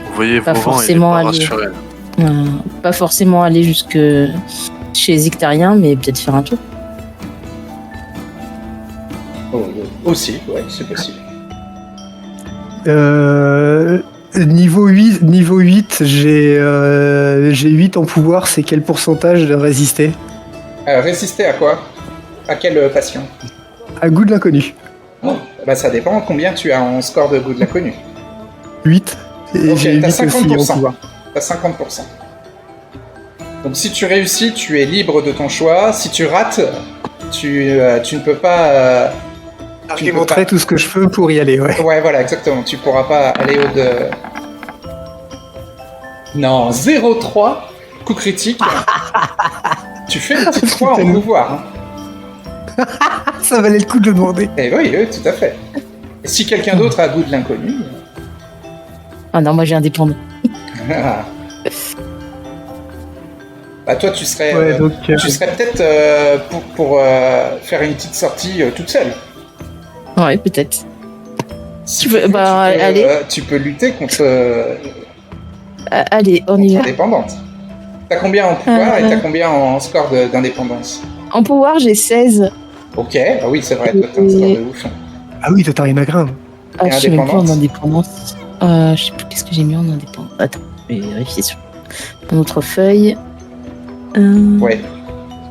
Vous voyez, Pas Vauvant, il est forcément pas aller. rassuré. Pas forcément aller jusque chez les Ictariens, mais peut-être faire un tour. Aussi, ouais, c'est possible. Niveau 8, j'ai 8 en pouvoir, c'est quel pourcentage de résister? Résister à quoi? À quelle passion? À goût de l'inconnu. Bah ça dépend combien tu as en score de goût de l'inconnu. 8. Et Ok, j'ai t'as 8 aussi en 50%. pouvoir. T'as 50%. Donc si tu réussis, tu es libre de ton choix. Si tu rates, tu ne peux pas... Je vais montrer tout ce que je peux pour y aller, ouais. Ouais, voilà, exactement. Tu pourras pas aller au-de... Non, 0,3, coup critique. Tu fais une petite 3 en pouvoir. Hein. Ça valait le coup de le demander. Eh oui, tout à fait. Et si quelqu'un d'autre a goût de l'inconnu... Ah non, moi j'ai indépendant. Bah toi, tu serais, Ouais, donc, tu serais peut-être pour faire une petite sortie toute seule. Ouais, peut-être. Si veux- bah, allez. Tu peux lutter contre Allez, on y va. indépendante. T'as combien en pouvoir et t'as combien en score d'indépendance? En pouvoir, j'ai 16. Ok, ah oui, c'est vrai, toi t'as un score de ouf. Ah oui, toi t'as rien à craindre. Ah, Et je sais même pas en indépendance. indépendance. Je sais plus qu'est-ce que j'ai mis en indépendance. Attends, je vais vérifier sur mon autre feuille. Ouais,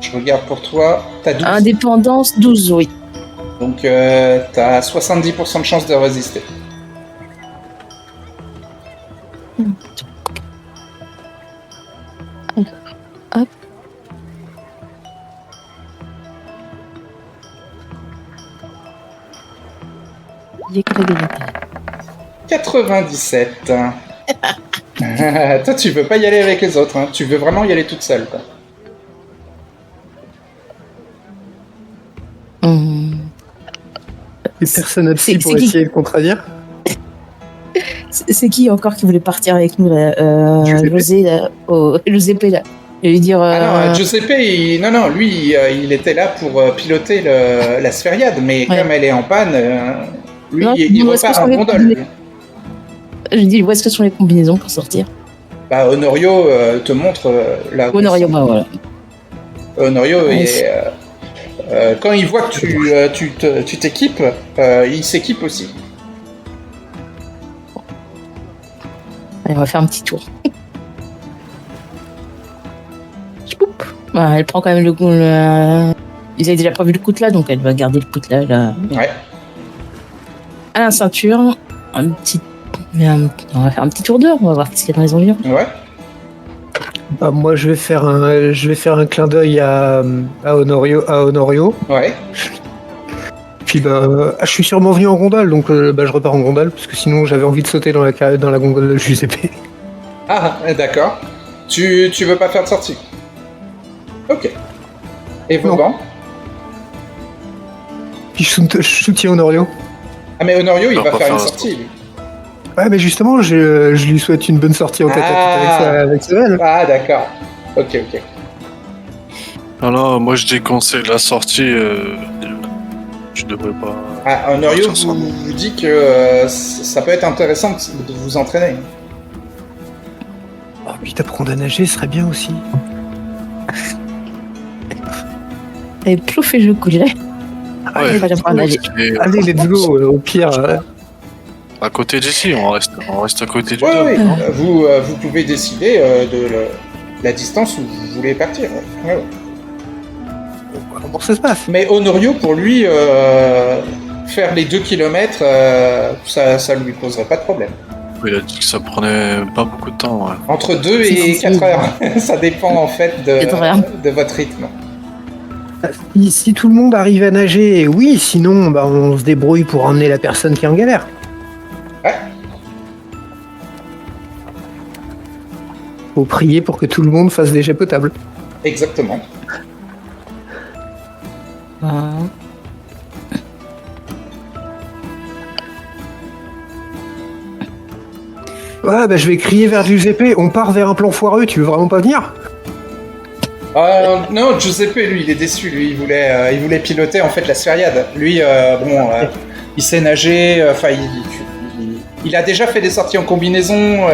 je regarde pour toi, t'as 12. Indépendance 12, oui. Donc t'as 70% de chance de résister. Hop. Il y a que la galette. 97. Toi, tu veux pas y aller avec les autres, hein. Tu veux vraiment y aller toute seule, quoi. Et personne n'a C'est- pour c'est qui essayer de contredire. C'est qui encore qui voulait partir avec nous là Giuseppe. José là, Giuseppe là. Je vais lui dire. Ah non, Giuseppe, lui, il était là pour piloter la sphériade, mais Ouais. comme elle est en panne, lui, Non, il dis-moi, est-ce repart que en sont les gondole. combinaisons Je lui dis où est-ce que sont les combinaisons pour sortir. Bah, Honorio te montre là. où Honorio, elles bah voilà. sont. Honorio, Ouais, quand il voit que tu t'équipes, il s'équipe aussi. Allez, on va faire un petit tour. Choup. Bah, elle prend quand même le coup. Ils avaient déjà prévu le coutelas, donc elle va garder le coutelas là. Ouais. À la ceinture, on va faire un petit tour d'heure, on va voir ce qu'il y a dans les environs. Ouais. Bah, moi, je vais faire un clin d'œil à Honorio. Ouais. Puis je suis sûrement venu en gondole, donc je repars en gondole, parce que sinon j'avais envie de sauter dans la gondole de Giuseppe. Ah, d'accord. Tu veux pas faire de sortie? Ok. Et Non. Vauban? Puis je soutiens Honorio. Ah, mais Honorio, il Non, va pas faire une faire la sortie, lui. Ouais, mais justement, je lui souhaite une bonne sortie en tête à tête avec Sorel. Ah, d'accord. Ok. Alors, moi je déconseille la sortie. Je devrais pas. Ah, Honorio Ça sera bon. vous dit que ça peut être intéressant de vous entraîner. Oh, puis t'apprendre à nager, ce serait bien aussi. Et plouf et je coulerai. Ouais, Bah, j'apprends à nager. et Allez, let's go, au pire. à côté d'ici, on reste à côté du Oui, dôme, oui. non Vous pouvez décider de la distance où vous voulez partir. Ouais. Comment ça se passe? Mais Honorio, pour lui, faire les 2 km, ça lui poserait pas de problème. Il a dit que ça prenait pas beaucoup de temps, ouais. Entre 2 Si, et si, 4 si. heures, ça dépend en fait 4 heures. de votre rythme. Si tout le monde arrive à nager, oui, sinon on se débrouille pour emmener la personne qui est en galère. Ouais. Faut prier pour que tout le monde fasse des jets potables. Exactement. Ouais, je vais crier vers Giuseppe, on part vers un plan foireux, tu veux vraiment pas venir? Non, Giuseppe, lui, il est déçu. Lui, il voulait piloter en fait la sphériade. Lui, il sait nager. Enfin, il a déjà fait des sorties en combinaison.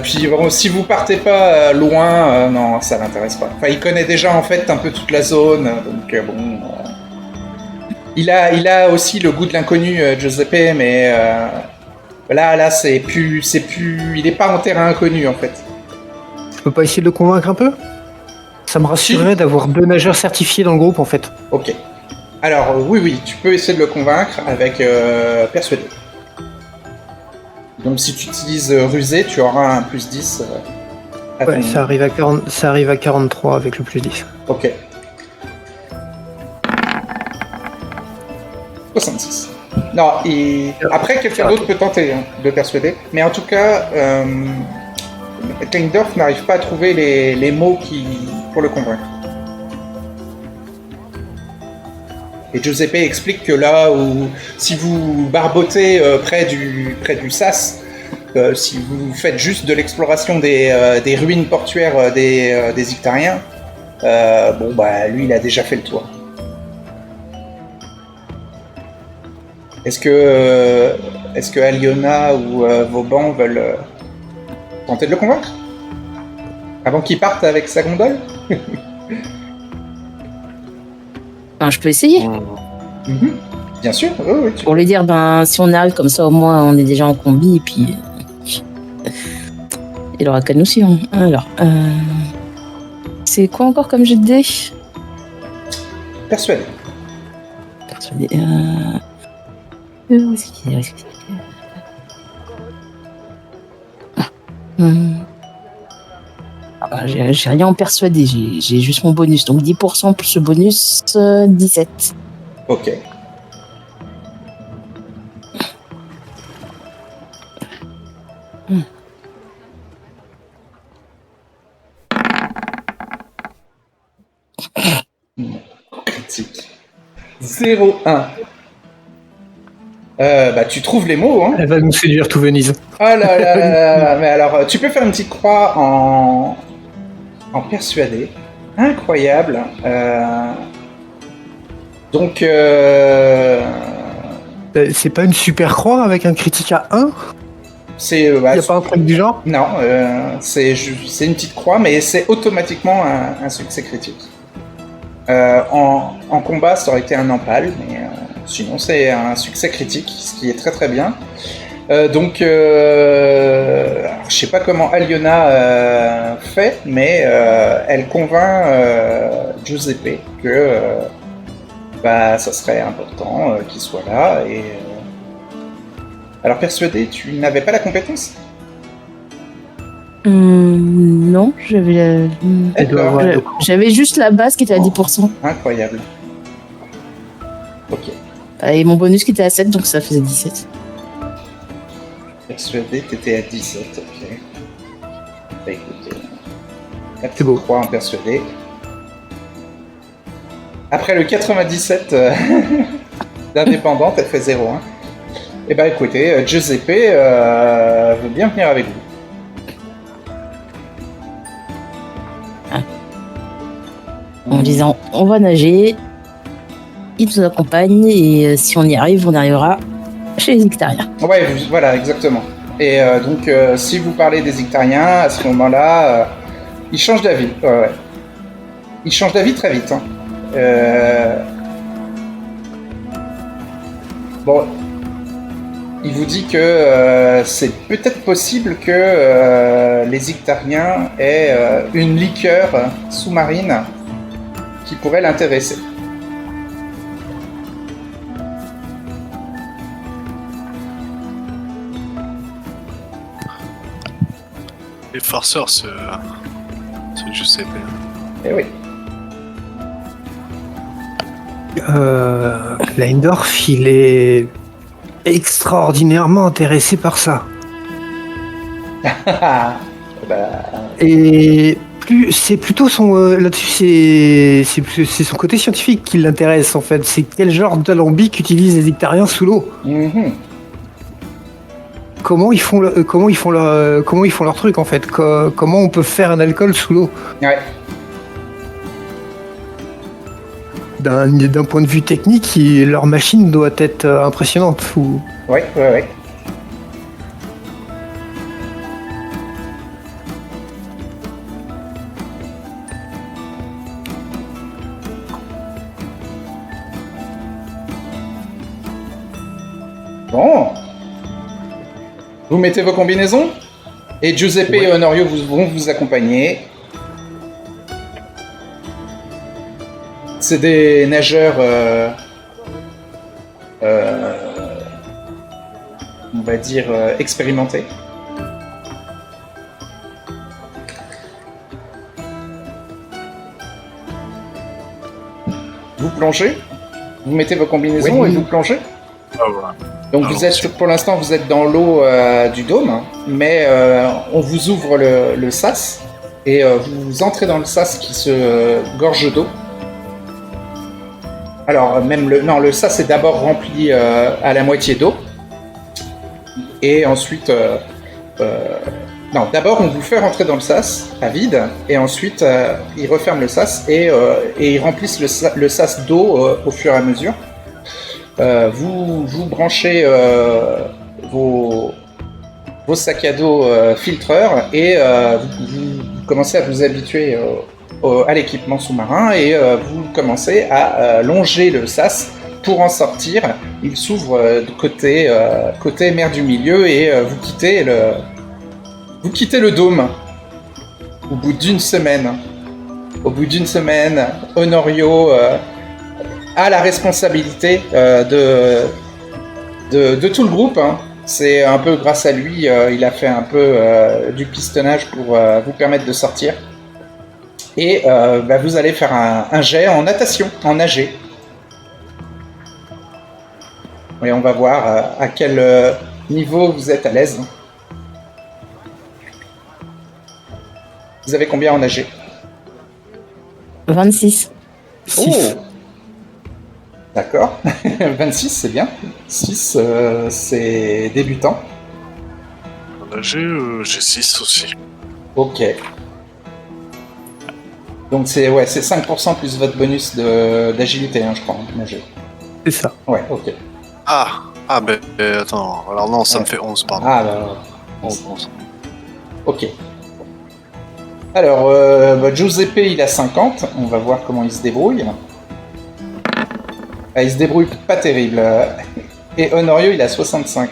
Puis bon, si vous partez pas loin, non, ça l'intéresse pas. Enfin, il connaît déjà en fait un peu toute la zone. Donc bon, il a aussi le goût de l'inconnu, Giuseppe, mais là, c'est plus, il est pas en terrain inconnu en fait. Je peux pas essayer de le convaincre un peu? Ça me rassurerait d'avoir 2 nageurs certifiés dans le groupe en fait. Ok. Alors, oui, tu peux essayer de le convaincre avec persuader. Donc, si tu utilises rusé, tu auras un plus 10. À Ouais, ton- ça arrive à 43 avec le plus 10. Ok. 66. Non, après, quelqu'un d'autre peut tenter de persuader. Mais en tout cas, Kleindorf n'arrive pas à trouver les mots pour le convaincre. Et Giuseppe explique que là où, si vous barbotez près du sas, si vous faites juste de l'exploration des ruines portuaires des Ictariens, lui il a déjà fait le tour. Est-ce que Aliona ou Vauban veulent tenter de le convaincre avant qu'il parte avec sa gondole? Enfin, je peux essayer. Mhm. Bien sûr, oui, Pour lui dire, si on arrive comme ça, au moins, on est déjà en combi, et puis... il aura qu'à nous suivre. Alors, c'est quoi encore comme jet de dés? persuadé. Persuadé. Où est-ce qu'il est? J'ai rien en persuadé, j'ai juste mon bonus. Donc 10% plus le bonus, 17. Ok. Critique. 0-1. Tu trouves les mots, hein. Elle va nous séduire tout Venise. Ah là là là là. Mais alors, tu peux faire une petite croix en persuadé. Incroyable. Donc, C'est pas une super croix avec un critique à 1? c'est... Y a pas un truc du genre? Non, c'est une petite croix, mais c'est automatiquement un succès critique. En combat, ça aurait été un empale, mais sinon c'est un succès critique, ce qui est très très bien. Alors, je sais pas comment Aliona fait, mais elle convainc Giuseppe que ça serait important qu'il soit là. Et alors persuadé, tu n'avais pas la compétence? Non, j'avais Elle doit avoir le- j'avais juste la base qui était à 10%. Incroyable. Ok. Et mon bonus qui était à 7, donc ça faisait 17. Persuadé, t'étais à 17, ok. Bah écoute, C'est beau. 3 en persuadé. Après le 97 d'indépendante, elle fait 0. Hein. Et bah écoutez, Giuseppe veut bien venir avec vous. En disant on va nager, il nous accompagne et si on y arrive, on arrivera chez les Ictariens. Ouais, voilà, exactement. Et donc, si vous parlez des Ictariens, à ce moment-là, ils changent d'avis. Ouais. Ils changent d'avis très vite. Hein. Bon, il vous dit que c'est peut-être possible que les Ictariens aient une liqueur sous-marine qui pourrait l'intéresser. Les farceurs, c'est Giuseppe. Eh oui. Leindorf, il est extraordinairement intéressé par ça. Bah, Et c'est plutôt son là-dessus, c'est son côté scientifique qui l'intéresse en fait. C'est quel genre d'alambic utilisent les Ictariens sous l'eau. Comment ils font leur truc en fait. Comment on peut faire un alcool sous l'eau. ouais. D'un point de vue technique, leur machine doit être impressionnante. Ouais. Bon. Vous mettez vos combinaisons et Giuseppe et Honorio vont vous accompagner. C'est des nageurs, on va dire, expérimentés. Vous plongez, vous mettez vos combinaisons Oui. et vous plongez. Ah voilà. Donc vous êtes, pour l'instant, vous êtes dans l'eau du dôme, mais on vous ouvre le sas et vous entrez dans le sas qui se gorge d'eau. Alors même le sas est d'abord rempli à la moitié d'eau et ensuite non, d'abord on vous fait rentrer dans le sas à vide et ensuite ils referment le sas et ils remplissent le sas d'eau au fur et à mesure. Vous branchez vos sacs à dos filtreurs et vous commencez à vous habituer à l'équipement sous-marin et vous commencez à longer le sas pour en sortir. Il s'ouvre côté mer du milieu et vous quittez le dôme au bout d'une semaine. Au bout d'une semaine, Honorio a la responsabilité de tout le groupe. Hein. C'est un peu grâce à lui, il a fait un peu du pistonnage pour vous permettre de sortir. Et vous allez faire un jet en natation, en nager. Et on va voir à quel niveau vous êtes à l'aise. Vous avez combien en nager? 26. Oh. D'accord. 26, c'est bien. 6, c'est débutant. En nager, j'ai 6 aussi. Ok. Donc c'est 5% plus votre bonus d'agilité, hein, je crois, nager. C'est ça. Ouais, ok. Ben attends, alors non, ça me fait 11, pardon. Ah, bah, 11. ok. Alors, Giuseppe, il a 50. On va voir comment il se débrouille. Ah, il se débrouille pas terrible. Et Honorio, il a 65.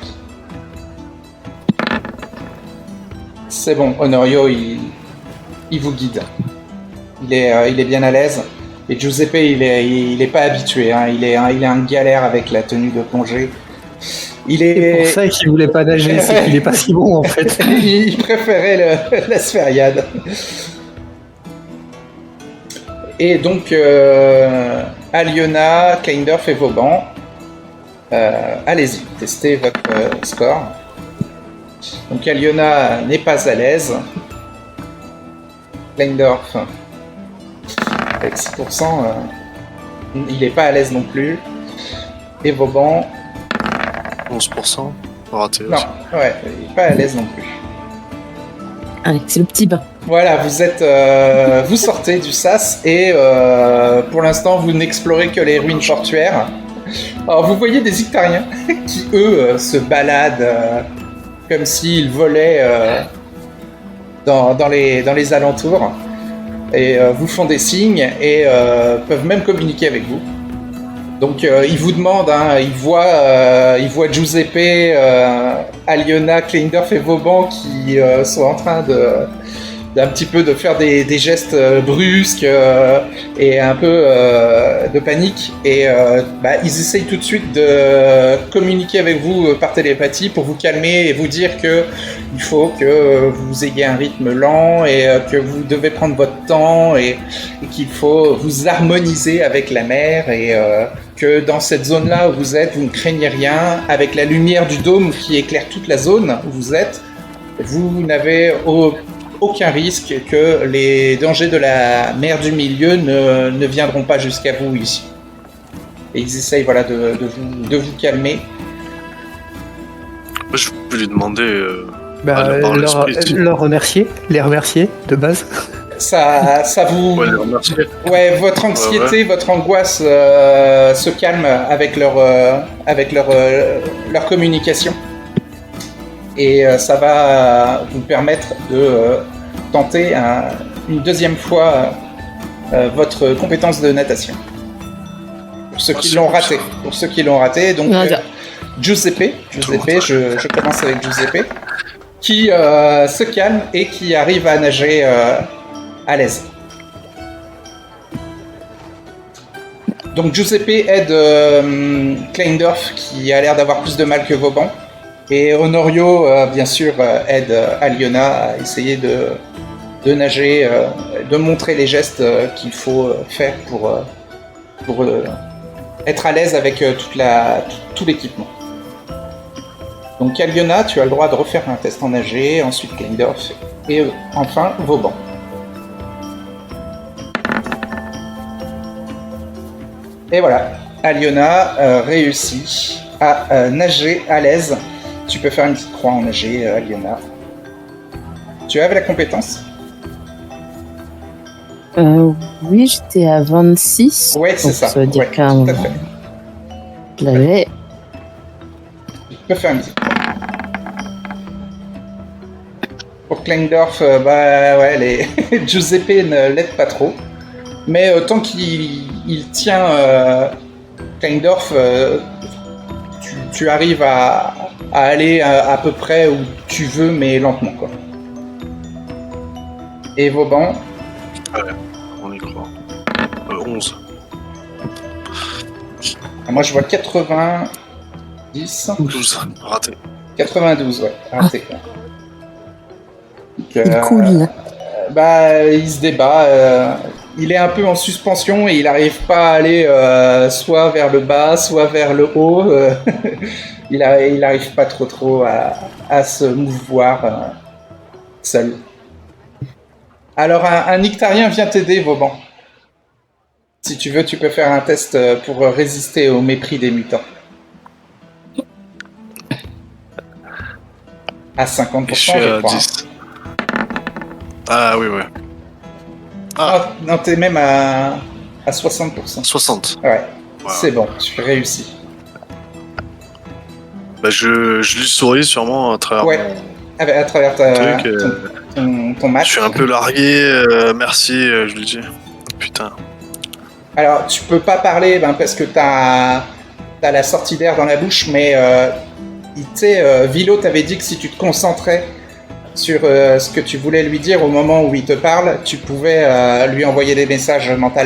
C'est bon, Honorio, il vous guide. Il est bien à l'aise. Et Giuseppe, il est pas habitué. Hein. Il est en galère avec la tenue de plongée. Il C'est pour est... ça qu'il voulait pas nager, c'est qu'il est pas si bon en fait. il préférait la sphériade. Et donc, Aliona, Kleindorf et Vauban, allez-y, testez votre score. Donc, Aliona n'est pas à l'aise. Kleindorf, avec 6%, il n'est pas à l'aise non plus. Et Vauban, 11%. Raté non, aussi. ouais, il n'est pas à l'aise non plus. Allez, c'est le petit bain. Voilà, vous sortez du sas et pour l'instant vous n'explorez que les ruines portuaires. Alors vous voyez des Ictariens qui eux se baladent comme s'ils volaient dans les alentours et vous font des signes et peuvent même communiquer avec vous. Donc ils vous demandent, ils voient Giuseppe, Aliona, Kleindorf et Vauban qui sont en train d'un petit peu de faire des gestes brusques et un peu de panique et ils essayent tout de suite de communiquer avec vous par télépathie pour vous calmer et vous dire que il faut que vous ayez un rythme lent et que vous devez prendre votre temps et qu'il faut vous harmoniser avec la mer et que dans cette zone-là où vous êtes, vous ne craignez rien. Avec la lumière du dôme qui éclaire toute la zone où vous êtes, vous n'avez aucun risque que les dangers de la mer du milieu ne viendront pas jusqu'à vous ici. Et ils essayent de vous calmer. Moi, je peux lui demander. Les remercier de base. Ça vous... Ouais, les remercier. Ouais, votre anxiété, Ouais. votre angoisse se calme avec leur communication. Et ça va vous permettre de tenter une deuxième fois votre compétence de natation. Pour ceux qui l'ont raté. Pour ceux qui l'ont raté, donc Giuseppe, je commence avec Giuseppe, qui se calme et qui arrive à nager à l'aise. Donc Giuseppe aide Kleindorf qui a l'air d'avoir plus de mal que Vauban. Et Honorio, bien sûr, aide Aliona à essayer de nager, de montrer les gestes qu'il faut faire pour être à l'aise avec tout l'équipement. Donc Aliona, tu as le droit de refaire un test en nager, ensuite Kleindorf, et enfin Vauban. Et voilà, Aliona réussit à nager à l'aise. Tu peux faire une petite croix en nager, Aliona. Tu avais la compétence ? Oui, j'étais à 26. Ouais, c'est ça. Ça veut dire Ouais, qu'à un tout à moment, fait. je l'avais. Tu peux faire une petite croix. Pour Kleindorf, Giuseppe ne l'aide pas trop. Mais tant qu'il tient Kleindorf, tu arrives à aller à peu près où tu veux, mais lentement, quoi. Et Vauban, On y croit. 11. moi je vois 90, 12. Raté. 92, ouais, raté. Donc, Il coule. il se débat. Il est un peu en suspension et il n'arrive pas à aller soit vers le bas, soit vers le haut. Il n'arrive pas trop à se mouvoir seul. Alors, un Ictarien vient t'aider, Vauban. Si tu veux, tu peux faire un test pour résister au mépris des mutants. À 50%, Et je suis je à crois. 10. Ah oui, ouais. Ah, non, t'es même à 60%. 60. Ouais, Voilà. c'est bon, tu réussis. Bah, je lui souris sûrement à travers Ouais, à travers mon truc. ton match. Je suis un peu largué. Merci, je lui dis. Putain. Alors, tu peux pas parler parce que t'as la sortie d'air dans la bouche, mais Vilo t'avait dit que si tu te concentrais sur ce que tu voulais lui dire au moment où il te parle, tu pouvais lui envoyer des messages mentaux.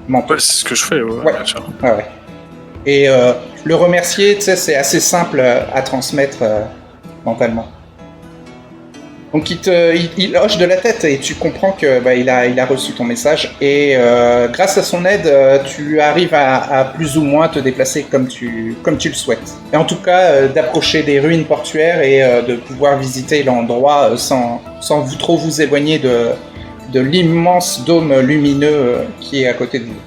Ouais, c'est ce que je fais, ouais. Ouais. Bien sûr. Ouais. Et le remercier, tu sais, c'est assez simple à transmettre mentalement. Donc il hoche de la tête et tu comprends que il a reçu ton message et grâce à son aide, tu arrives à plus ou moins te déplacer comme tu le souhaites. Et en tout cas, d'approcher des ruines portuaires et de pouvoir visiter l'endroit sans trop vous éloigner de l'immense dôme lumineux qui est à côté de vous.